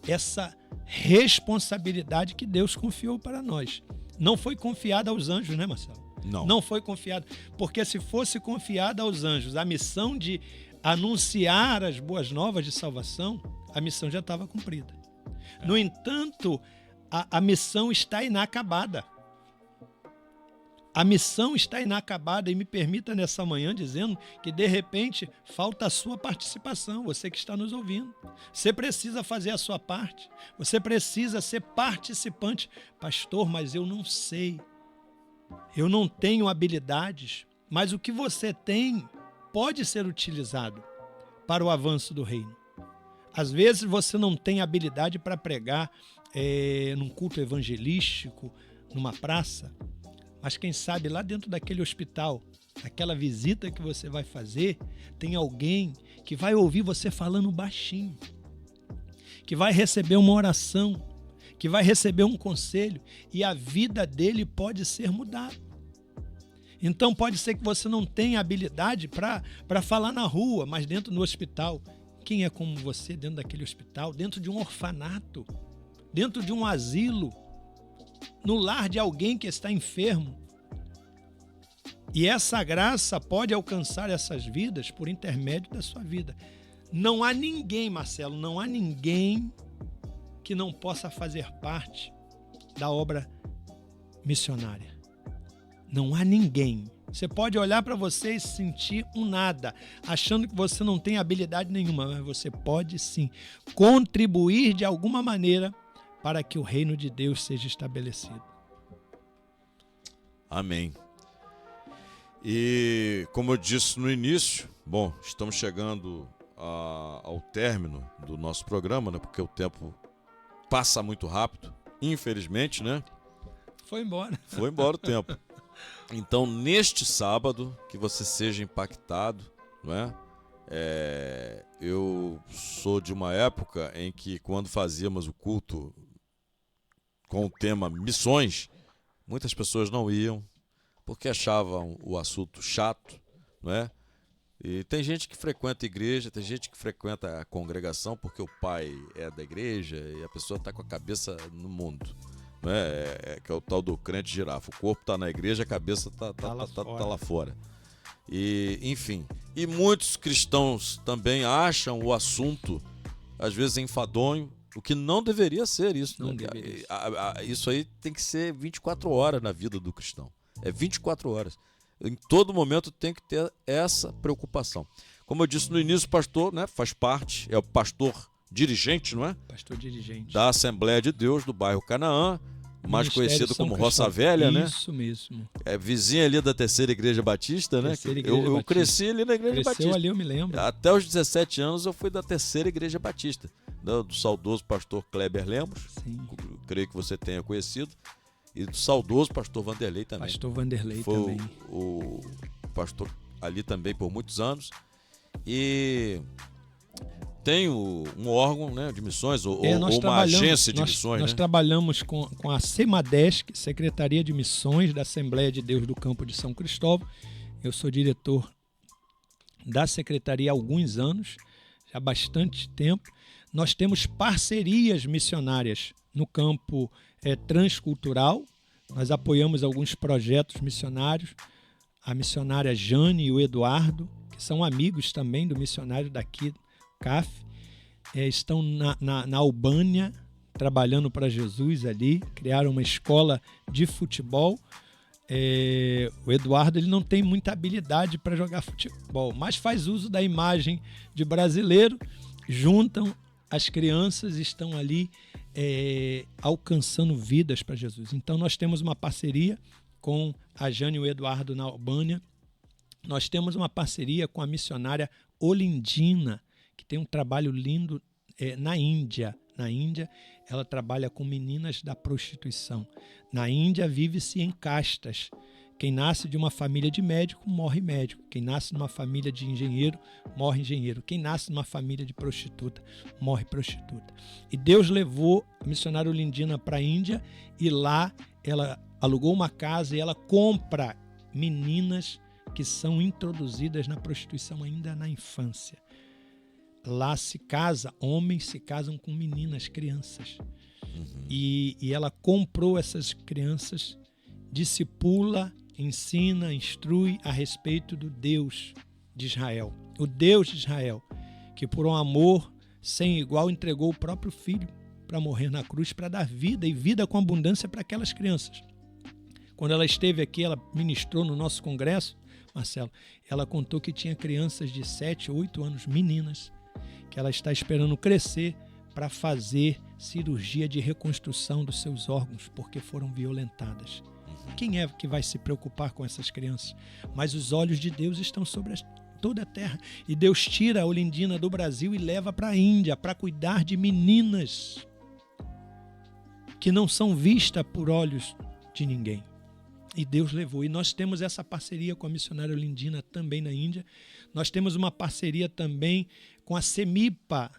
S2: essa responsabilidade que Deus confiou para nós. Não foi confiada aos anjos, né, Marcelo? Não foi confiado. Porque se fosse confiada aos anjos a missão de anunciar as boas novas de salvação, a missão já estava cumprida. No entanto, a missão está inacabada. A missão está inacabada, e me permita nessa manhã dizendo que, de repente, falta a sua participação, você que está nos ouvindo. Você precisa fazer a sua parte, você precisa ser participante. Pastor, mas eu não sei, eu não tenho habilidades, mas o que você tem pode ser utilizado para o avanço do reino. Às vezes você não tem habilidade para pregar num culto evangelístico, numa praça, mas quem sabe lá dentro daquele hospital, aquela visita que você vai fazer, tem alguém que vai ouvir você falando baixinho, que vai receber uma oração, que vai receber um conselho, e a vida dele pode ser mudada. Então pode ser que você não tenha habilidade para falar na rua, mas dentro do hospital, quem é como você dentro daquele hospital, dentro de um orfanato, dentro de um asilo, no lar de alguém que está enfermo? E essa graça pode alcançar essas vidas por intermédio da sua vida. Não há ninguém, Marcelo, não há ninguém que não possa fazer parte da obra missionária. Não há ninguém. Você pode olhar para você e sentir um nada, achando que você não tem habilidade nenhuma, mas você pode sim contribuir de alguma maneira para que o reino de Deus seja estabelecido.
S1: Amém. E como eu disse no início, bom, estamos chegando ao término do nosso programa, né? Porque o tempo passa muito rápido, infelizmente, né?
S2: Foi embora.
S1: Foi embora o tempo. Então, neste sábado, que você seja impactado, não é? Eu sou de uma época em que, quando fazíamos o culto com o tema missões, muitas pessoas não iam porque achavam o assunto chato, não é? E tem gente que frequenta a igreja, tem gente que frequenta a congregação porque o pai é da igreja e a pessoa está com a cabeça no mundo, não é? Que é o tal do crente girafa. O corpo está na igreja, a cabeça tá lá fora. E, enfim, e muitos cristãos também acham o assunto, às vezes, enfadonho, o que não deveria ser isso.
S2: Não
S1: né?
S2: deveria.
S1: Isso aí tem que ser 24 horas na vida do cristão. É 24 horas. Em todo momento tem que ter essa preocupação. Como eu disse no início, o pastor, né, faz parte, é o pastor dirigente, não é?
S2: Pastor dirigente.
S1: Da Assembleia de Deus do bairro Canaã, mais
S2: Ministério
S1: conhecido
S2: São
S1: como
S2: Cristóvão.
S1: Roça Velha, né?
S2: Isso mesmo.
S1: É vizinha ali da Terceira Igreja Batista, né?
S2: Terceira Igreja
S1: Eu
S2: Batista.
S1: cresci ali na Igreja
S2: Cresceu
S1: Batista.
S2: ali, eu me lembro.
S1: Até os 17 anos eu fui da Terceira Igreja Batista, do saudoso pastor Kleber Lemos,
S2: Sim.
S1: creio que você tenha conhecido, e do saudoso pastor Vanderlei também.
S2: Pastor Vanderlei
S1: Foi
S2: também.
S1: o pastor ali também por muitos anos. E tem um órgão, né, de missões, ou uma agência de missões.
S2: Nós
S1: né?
S2: trabalhamos com a SEMADESC, Secretaria de Missões da Assembleia de Deus do Campo de São Cristóvão. Eu sou diretor da secretaria há alguns anos, já há bastante tempo. Nós temos parcerias missionárias no campo transcultural. Nós apoiamos alguns projetos missionários. A missionária Jane e o Eduardo, que são amigos também do missionário daqui, CAF, estão na Albânia, trabalhando para Jesus ali, criaram uma escola de futebol. O Eduardo ele não tem muita habilidade para jogar futebol, mas faz uso da imagem de brasileiro, juntam as crianças e estão ali alcançando vidas para Jesus. Então nós temos uma parceria com a Jane e o Eduardo na Albânia. Nós temos uma parceria com a missionária Olindina, que tem um trabalho lindo na Índia. Na Índia, ela trabalha com meninas da prostituição. Na Índia, vive-se em castas. Quem nasce de uma família de médico, morre médico. Quem nasce numa família de engenheiro, morre engenheiro. Quem nasce numa família de prostituta, morre prostituta. E Deus levou a missionária Olindina para a Índia e lá ela alugou uma casa e ela compra meninas que são introduzidas na prostituição ainda na infância. Lá se casa, homens se casam com meninas, crianças. E ela comprou essas crianças, discipula, ensina, instrui a respeito do Deus de Israel. O Deus de Israel, que por um amor sem igual entregou o próprio filho para morrer na cruz, para dar vida e vida com abundância para aquelas crianças. Quando ela esteve aqui, ela ministrou no nosso congresso, Marcelo, ela contou que tinha crianças de 7, 8 anos, meninas, que ela está esperando crescer para fazer cirurgia de reconstrução dos seus órgãos, porque foram violentadas. Quem é que vai se preocupar com essas crianças? Mas os olhos de Deus estão sobre toda a terra. E Deus tira a Olindina do Brasil e leva para a Índia para cuidar de meninas que não são vistas por olhos de ninguém. E Deus levou. E nós temos essa parceria com a missionária Olindina também na Índia. Nós temos uma parceria também com a CEMIPA,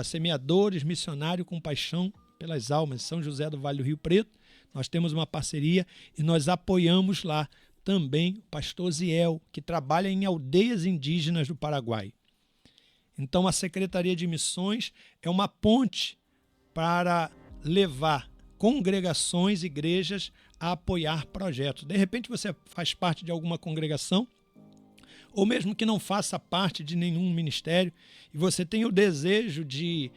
S2: Semeadores Missionários com Paixão pelas Almas, São José do Vale do Rio Preto. Nós temos uma parceria e nós apoiamos lá também o pastor Ziel, que trabalha em aldeias indígenas do Paraguai. Então a Secretaria de Missões é uma ponte para levar congregações, igrejas a apoiar projetos. De repente você faz parte de alguma congregação, ou mesmo que não faça parte de nenhum ministério, e você tem o desejo de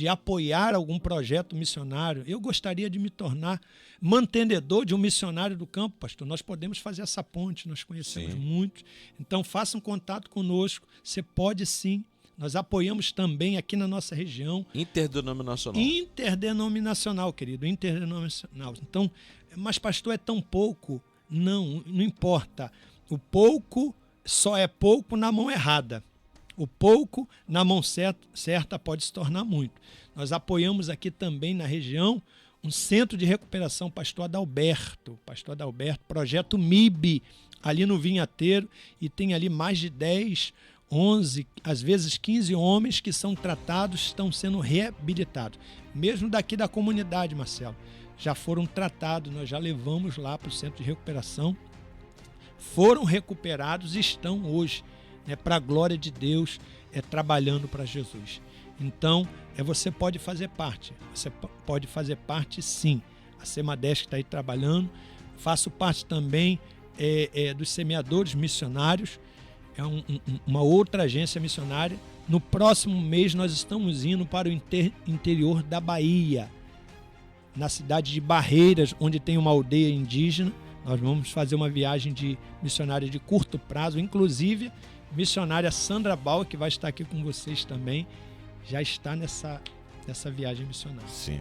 S2: apoiar algum projeto missionário. Eu gostaria de me tornar mantenedor de um missionário do campo, pastor. Nós podemos fazer essa ponte, nós conhecemos muito. Então faça um contato conosco, você pode sim. Nós apoiamos também aqui na nossa região.
S1: Interdenominacional.
S2: Interdenominacional, querido, interdenominacional. Então, mas pastor, é tão pouco? Não importa. O pouco só é pouco na mão errada. O pouco na mão certa pode se tornar muito. Nós apoiamos aqui também na região um centro de recuperação, Pastor Adalberto, projeto MIB, ali no Vinhateiro, e tem ali mais de 10, 11, às vezes 15 homens que são tratados, estão sendo reabilitados. Mesmo daqui da comunidade, Marcelo, já foram tratados, nós já levamos lá para o centro de recuperação, foram recuperados e estão hoje, para a glória de Deus, trabalhando para Jesus. Então, você pode fazer parte. Você pode fazer parte, sim. A Semadesc está aí trabalhando. Faço parte também dos Semeadores Missionários. É uma outra agência missionária. No próximo mês, nós estamos indo para o interior da Bahia, na cidade de Barreiras, onde tem uma aldeia indígena. Nós vamos fazer uma viagem de missionária de curto prazo, inclusive missionária Sandra Bauer, que vai estar aqui com vocês também, já está nessa viagem missionária.
S1: Sim,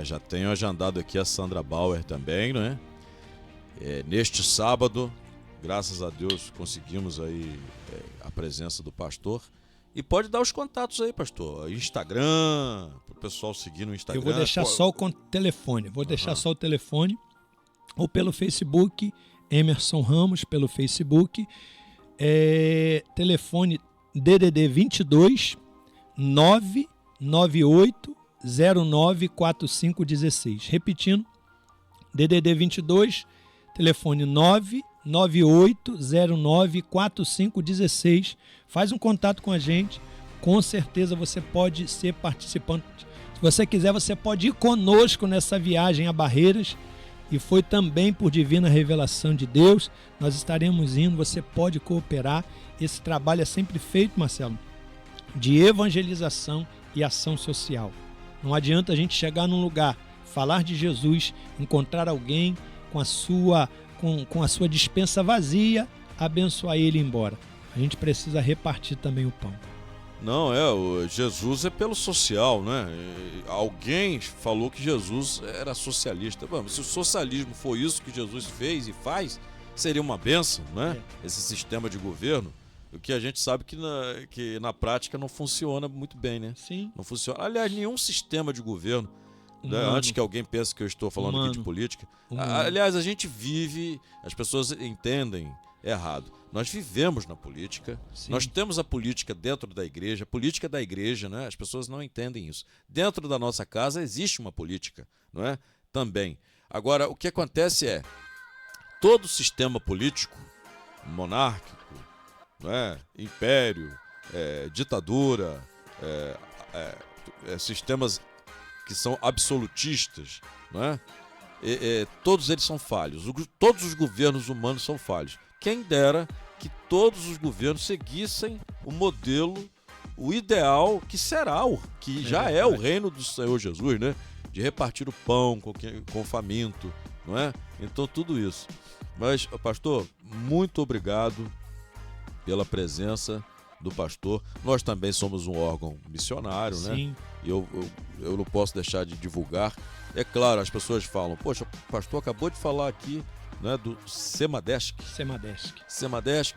S1: já tenho agendado aqui a Sandra Bauer também, né? Neste sábado, graças a Deus, conseguimos aí a presença do pastor. E pode dar os contatos aí, pastor. Instagram, para o pessoal seguir no Instagram.
S2: Eu vou deixar só o telefone. Só o telefone. Ou pelo Facebook, Emerson Ramos, pelo Facebook. Telefone DDD 22 998 094516. Repetindo, DDD 22, telefone 998 094516. Faz um contato com a gente, com certeza você pode ser participante. Se você quiser, você pode ir conosco nessa viagem a Barreiras. E foi também por divina revelação de Deus, nós estaremos indo, você pode cooperar. Esse trabalho é sempre feito, Marcelo, de evangelização e ação social. Não adianta a gente chegar num lugar, falar de Jesus, encontrar alguém com a sua despensa vazia, abençoar ele e ir embora. A gente precisa repartir também o pão.
S1: Não, Jesus é pelo social, né? Alguém falou que Jesus era socialista. Bom, se o socialismo for isso que Jesus fez e faz, seria uma bênção, né? Esse sistema de governo. O que a gente sabe que na prática não funciona muito bem, né?
S2: Sim.
S1: Não funciona. Aliás, nenhum sistema de governo, né? Antes que alguém pense que eu estou falando aqui de política. Aliás, a gente vive, as pessoas entendem errado. Nós vivemos na política, sim. Nós temos a política dentro da igreja, a política da igreja, né? As pessoas não entendem isso. Dentro da nossa casa existe uma política, não é? Também. Agora, o que acontece todo sistema político, monárquico, não é? Império, ditadura, sistemas que são absolutistas, não é? todos eles são falhos. Todos os governos humanos são falhos. Quem dera que todos os governos seguissem o modelo, o ideal, que já é o reino do Senhor Jesus, né? De repartir o pão com o faminto, não é? Então, tudo isso. Mas, pastor, muito obrigado pela presença do pastor. Nós também somos um órgão missionário,
S2: Sim.
S1: né? E eu não posso deixar de divulgar. É claro, as pessoas falam, poxa, o pastor acabou de falar aqui, né, do Semadesc. Semadesc.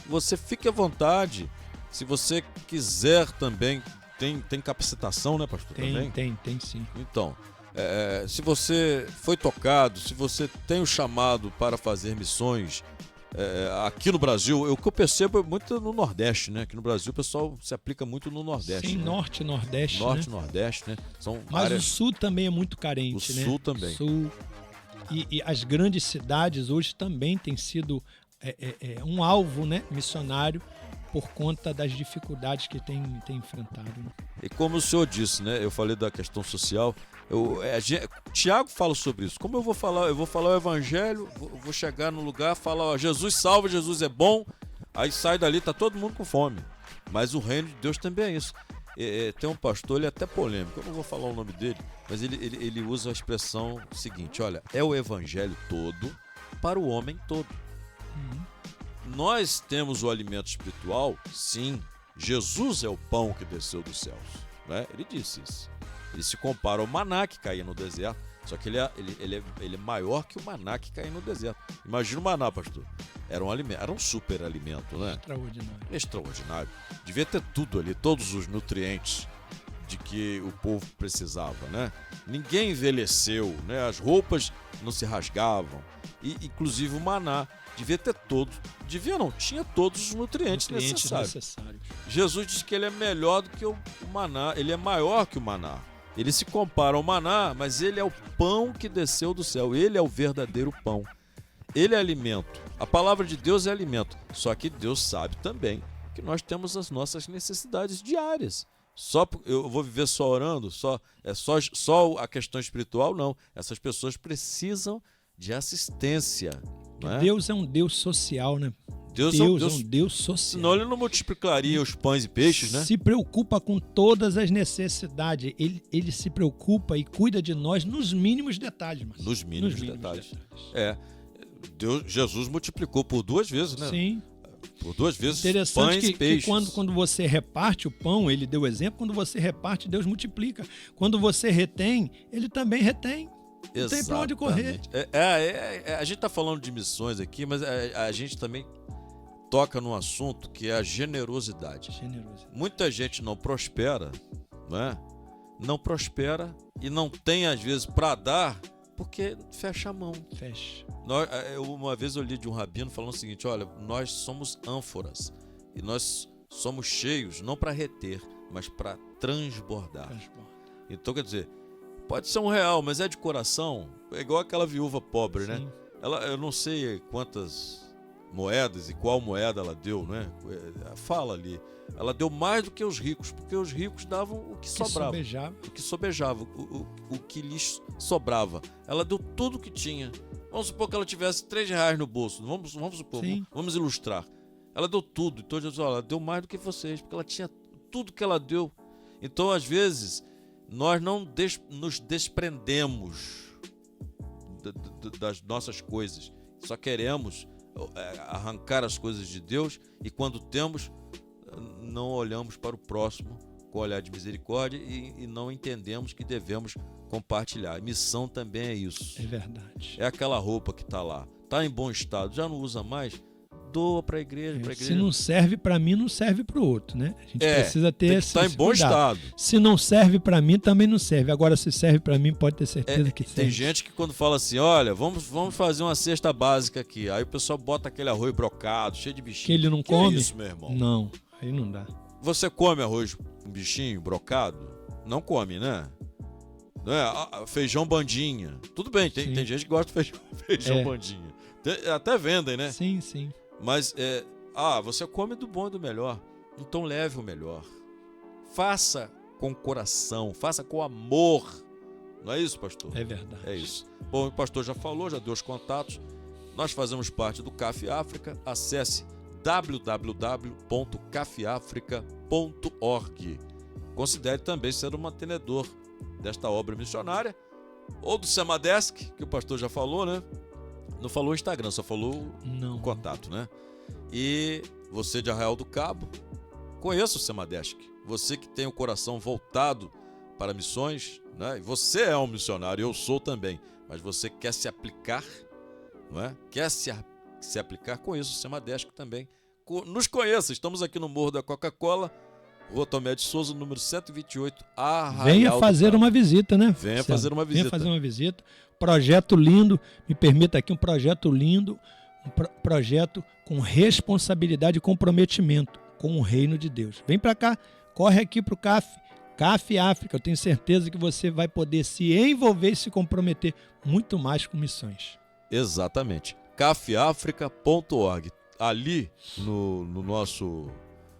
S1: Você fique à vontade. Se você quiser também, tem capacitação, né, pastor?
S2: Tem sim.
S1: Então, se você foi tocado, se você tem o chamado para fazer missões aqui no Brasil, o que eu percebo é muito no Nordeste, né? Aqui no Brasil o pessoal se aplica muito no Nordeste.
S2: Sim,
S1: né?
S2: Norte e Nordeste.
S1: Norte e
S2: né?
S1: Nordeste, né?
S2: Mas o Sul também é muito carente,
S1: o
S2: né?
S1: Sul também.
S2: Sul. E as grandes cidades hoje também têm sido um alvo, né, missionário, por conta das dificuldades que tem enfrentado. Né?
S1: E como o senhor disse, né? Eu falei da questão social. Tiago fala sobre isso. Como eu vou falar? Eu vou falar o evangelho, vou chegar no lugar, falar, ó, Jesus salva, Jesus é bom. Aí sai dali, tá todo mundo com fome. Mas o reino de Deus também é isso. Tem um pastor, ele é até polêmico, eu não vou falar o nome dele, mas ele usa a expressão seguinte: olha, é o evangelho todo para o homem todo. Nós temos o alimento espiritual, sim. Jesus é o pão que desceu dos céus, né? Ele disse isso. Ele se compara ao maná que caía no deserto, só que ele é maior que o maná que caía no deserto. Imagina o maná, pastor. Era um super alimento, né? Extraordinário. Devia ter tudo ali, todos os nutrientes de que o povo precisava, né? Ninguém envelheceu, né? As roupas não se rasgavam. E, inclusive, o maná devia ter tinha todos os nutrientes necessários. Jesus diz que ele é melhor do que o maná, ele é maior que o maná. Ele se compara ao maná, mas ele é o pão que desceu do céu, ele é o verdadeiro pão. Ele é alimento. A palavra de Deus é alimento. Só que Deus sabe também que nós temos as nossas necessidades diárias. Eu vou viver só orando? Só a questão espiritual? Não. Essas pessoas precisam de assistência. Não é?
S2: Deus é um Deus social, né?
S1: Deus
S2: é um Deus social.
S1: Senão ele não multiplicaria os pães e peixes, né?
S2: Se preocupa com todas as necessidades. Ele se preocupa e cuida de nós nos mínimos detalhes. Mas
S1: nos mínimos detalhes. Jesus multiplicou por 2 vezes, né?
S2: Sim.
S1: Por 2 vezes
S2: interessante
S1: pães e peixes.
S2: Que quando você reparte o pão, ele deu exemplo, quando você reparte, Deus multiplica. Quando você retém, ele também retém. Não tem pra onde correr.
S1: A gente está falando de missões aqui, mas a gente também toca num assunto que é a generosidade. Muita gente não prospera, né? Não prospera e não tem, às vezes, para dar, porque fecha a mão. Uma vez eu li de um rabino falando o seguinte: olha, nós somos ânforas e nós somos cheios não para reter, mas para transbordar. Então, quer dizer, pode ser R$1, mas é de coração. É igual aquela viúva pobre, né? Eu não sei quantas moedas e qual moeda ela deu, né? Fala ali. Ela deu mais do que os ricos, porque os ricos davam o que sobrava. O que sobejava, o que lhes sobrava. Ela deu tudo o que tinha. Vamos supor que ela tivesse R$3 no bolso. Vamos supor, vamos ilustrar. Ela deu tudo. Então Jesus, ela deu mais do que vocês, porque ela tinha tudo que ela deu. Então, às vezes, nós não nos desprendemos das nossas coisas. Só queremos arrancar as coisas de Deus e quando temos, não olhamos para o próximo com olhar de misericórdia e não entendemos que devemos compartilhar. Missão também é isso.
S2: É verdade.
S1: É aquela roupa que está lá, está em bom estado, já não usa mais, doa para a igreja.
S2: Se não serve para mim, não serve para o outro, né? A gente precisa ter esse
S1: cuidado. Está em bom estado.
S2: Se não serve para mim, também não serve. Agora, se serve para mim, pode ter certeza que serve.
S1: Tem gente que quando fala assim, olha, vamos fazer uma cesta básica aqui. Aí o pessoal bota aquele arroz brocado, cheio de bichinho.
S2: Que ele não come?
S1: É isso, meu irmão?
S2: Não, aí não dá.
S1: Você come arroz com bichinho brocado? Não come, né? Não é? Feijão bandinha. Tudo bem, tem gente que gosta de feijão bandinha. Até vendem, né?
S2: Sim, sim.
S1: Mas, você come do bom e do melhor. Então leve o melhor. Faça com coração, faça com amor Não é isso, pastor?
S2: É verdade.
S1: É isso. Bom, o pastor já falou, já deu os contatos. Nós fazemos parte do CAF África. Acesse www.cafeafrica.org. Considere também ser um mantenedor desta obra missionária ou do Semadesc, que o pastor já falou, né? Não falou o Instagram, só falou o contato, né? E você de Arraial do Cabo, conheça o Semadesc. Você que tem o coração voltado para missões, né? Você é um missionário, eu sou também, mas você quer se aplicar, não é? Quer se aplicar, conheça o Semadesc também. Nos conheça, estamos aqui no Morro da Coca-Cola, Rua Tomé de Souza, número 128, Arraial
S2: Venha fazer
S1: do Cabo.
S2: uma visita, né?
S1: Venha fazer uma visita.
S2: Venha fazer uma visita. Projeto lindo, me permita aqui um projeto lindo, projeto com responsabilidade e comprometimento com o reino de Deus. Vem para cá, corre aqui para o CAF África. Eu tenho certeza que você vai poder se envolver e se comprometer muito mais com missões.
S1: Exatamente. cafeafrica.org. Ali no nosso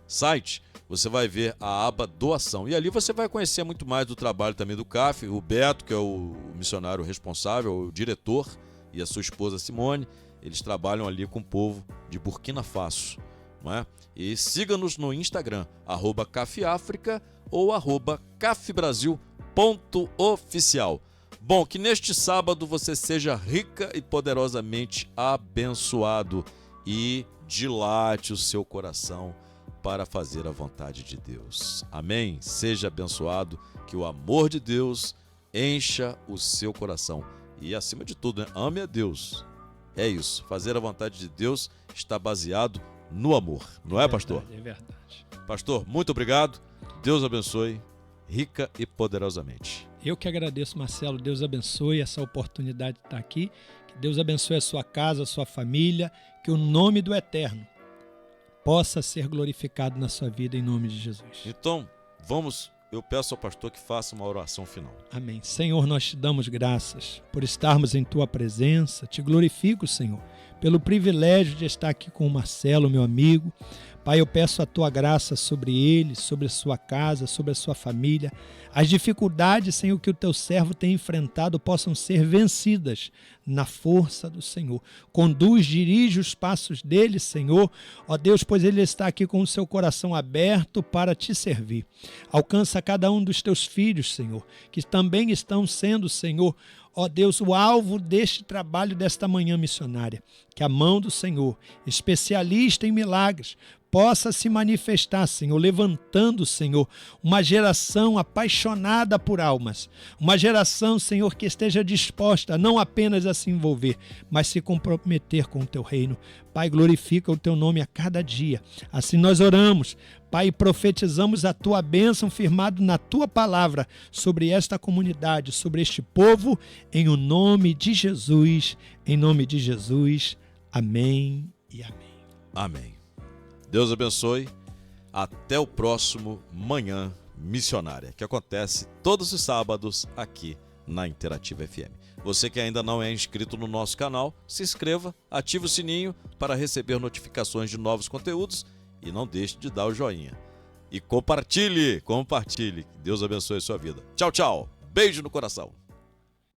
S1: site, você vai ver a aba doação. E ali você vai conhecer muito mais do trabalho também do CAF. O Beto, que é o missionário responsável, o diretor, e a sua esposa Simone, eles trabalham ali com o povo de Burkina Faso, não é? E siga-nos no Instagram, @cafeafrica ou @cafbrasil.oficial. Bom, que neste sábado você seja rica e poderosamente abençoado e dilate o seu coração para fazer a vontade de Deus. Amém? Seja abençoado, que o amor de Deus encha o seu coração. E acima de tudo, né? Ame a Deus. É isso, fazer a vontade de Deus está baseado no amor. Não é, pastor?
S2: É verdade.
S1: Pastor, muito obrigado. Deus abençoe, rica e poderosamente.
S2: Eu que agradeço, Marcelo. Deus abençoe essa oportunidade de estar aqui. Que Deus abençoe a sua casa, a sua família. Que o nome do Eterno possa ser glorificado na sua vida, em nome de Jesus.
S1: Então, eu peço ao pastor que faça uma oração final.
S2: Amém. Senhor, nós te damos graças por estarmos em tua presença. Te glorifico, Senhor, pelo privilégio de estar aqui com o Marcelo, meu amigo. Pai, eu peço a tua graça sobre ele, sobre a sua casa, sobre a sua família. As dificuldades, Senhor, que o teu servo tem enfrentado possam ser vencidas na força do Senhor. Conduz, dirige os passos dele, Senhor. Ó Deus, pois ele está aqui com o seu coração aberto para te servir. Alcança cada um dos teus filhos, Senhor, que também estão sendo, Senhor, ó Deus, o alvo deste trabalho desta manhã missionária. Que a mão do Senhor, especialista em milagres, possa se manifestar, Senhor, levantando, Senhor, uma geração apaixonada por almas, uma geração, Senhor, que esteja disposta não apenas a se envolver, mas se comprometer com o teu reino. Pai, glorifica o teu nome a cada dia. Assim nós oramos, Pai, e profetizamos a tua bênção firmado na tua palavra sobre esta comunidade, sobre este povo, em o nome de Jesus, em nome de Jesus. Amém e amém.
S1: Amém. Deus abençoe. Até o próximo Manhã Missionária, que acontece todos os sábados aqui na Interativa FM. Você que ainda não é inscrito no nosso canal, se inscreva, ative o sininho para receber notificações de novos conteúdos e não deixe de dar o joinha. E compartilhe. Deus abençoe a sua vida. Tchau, tchau. Beijo no coração.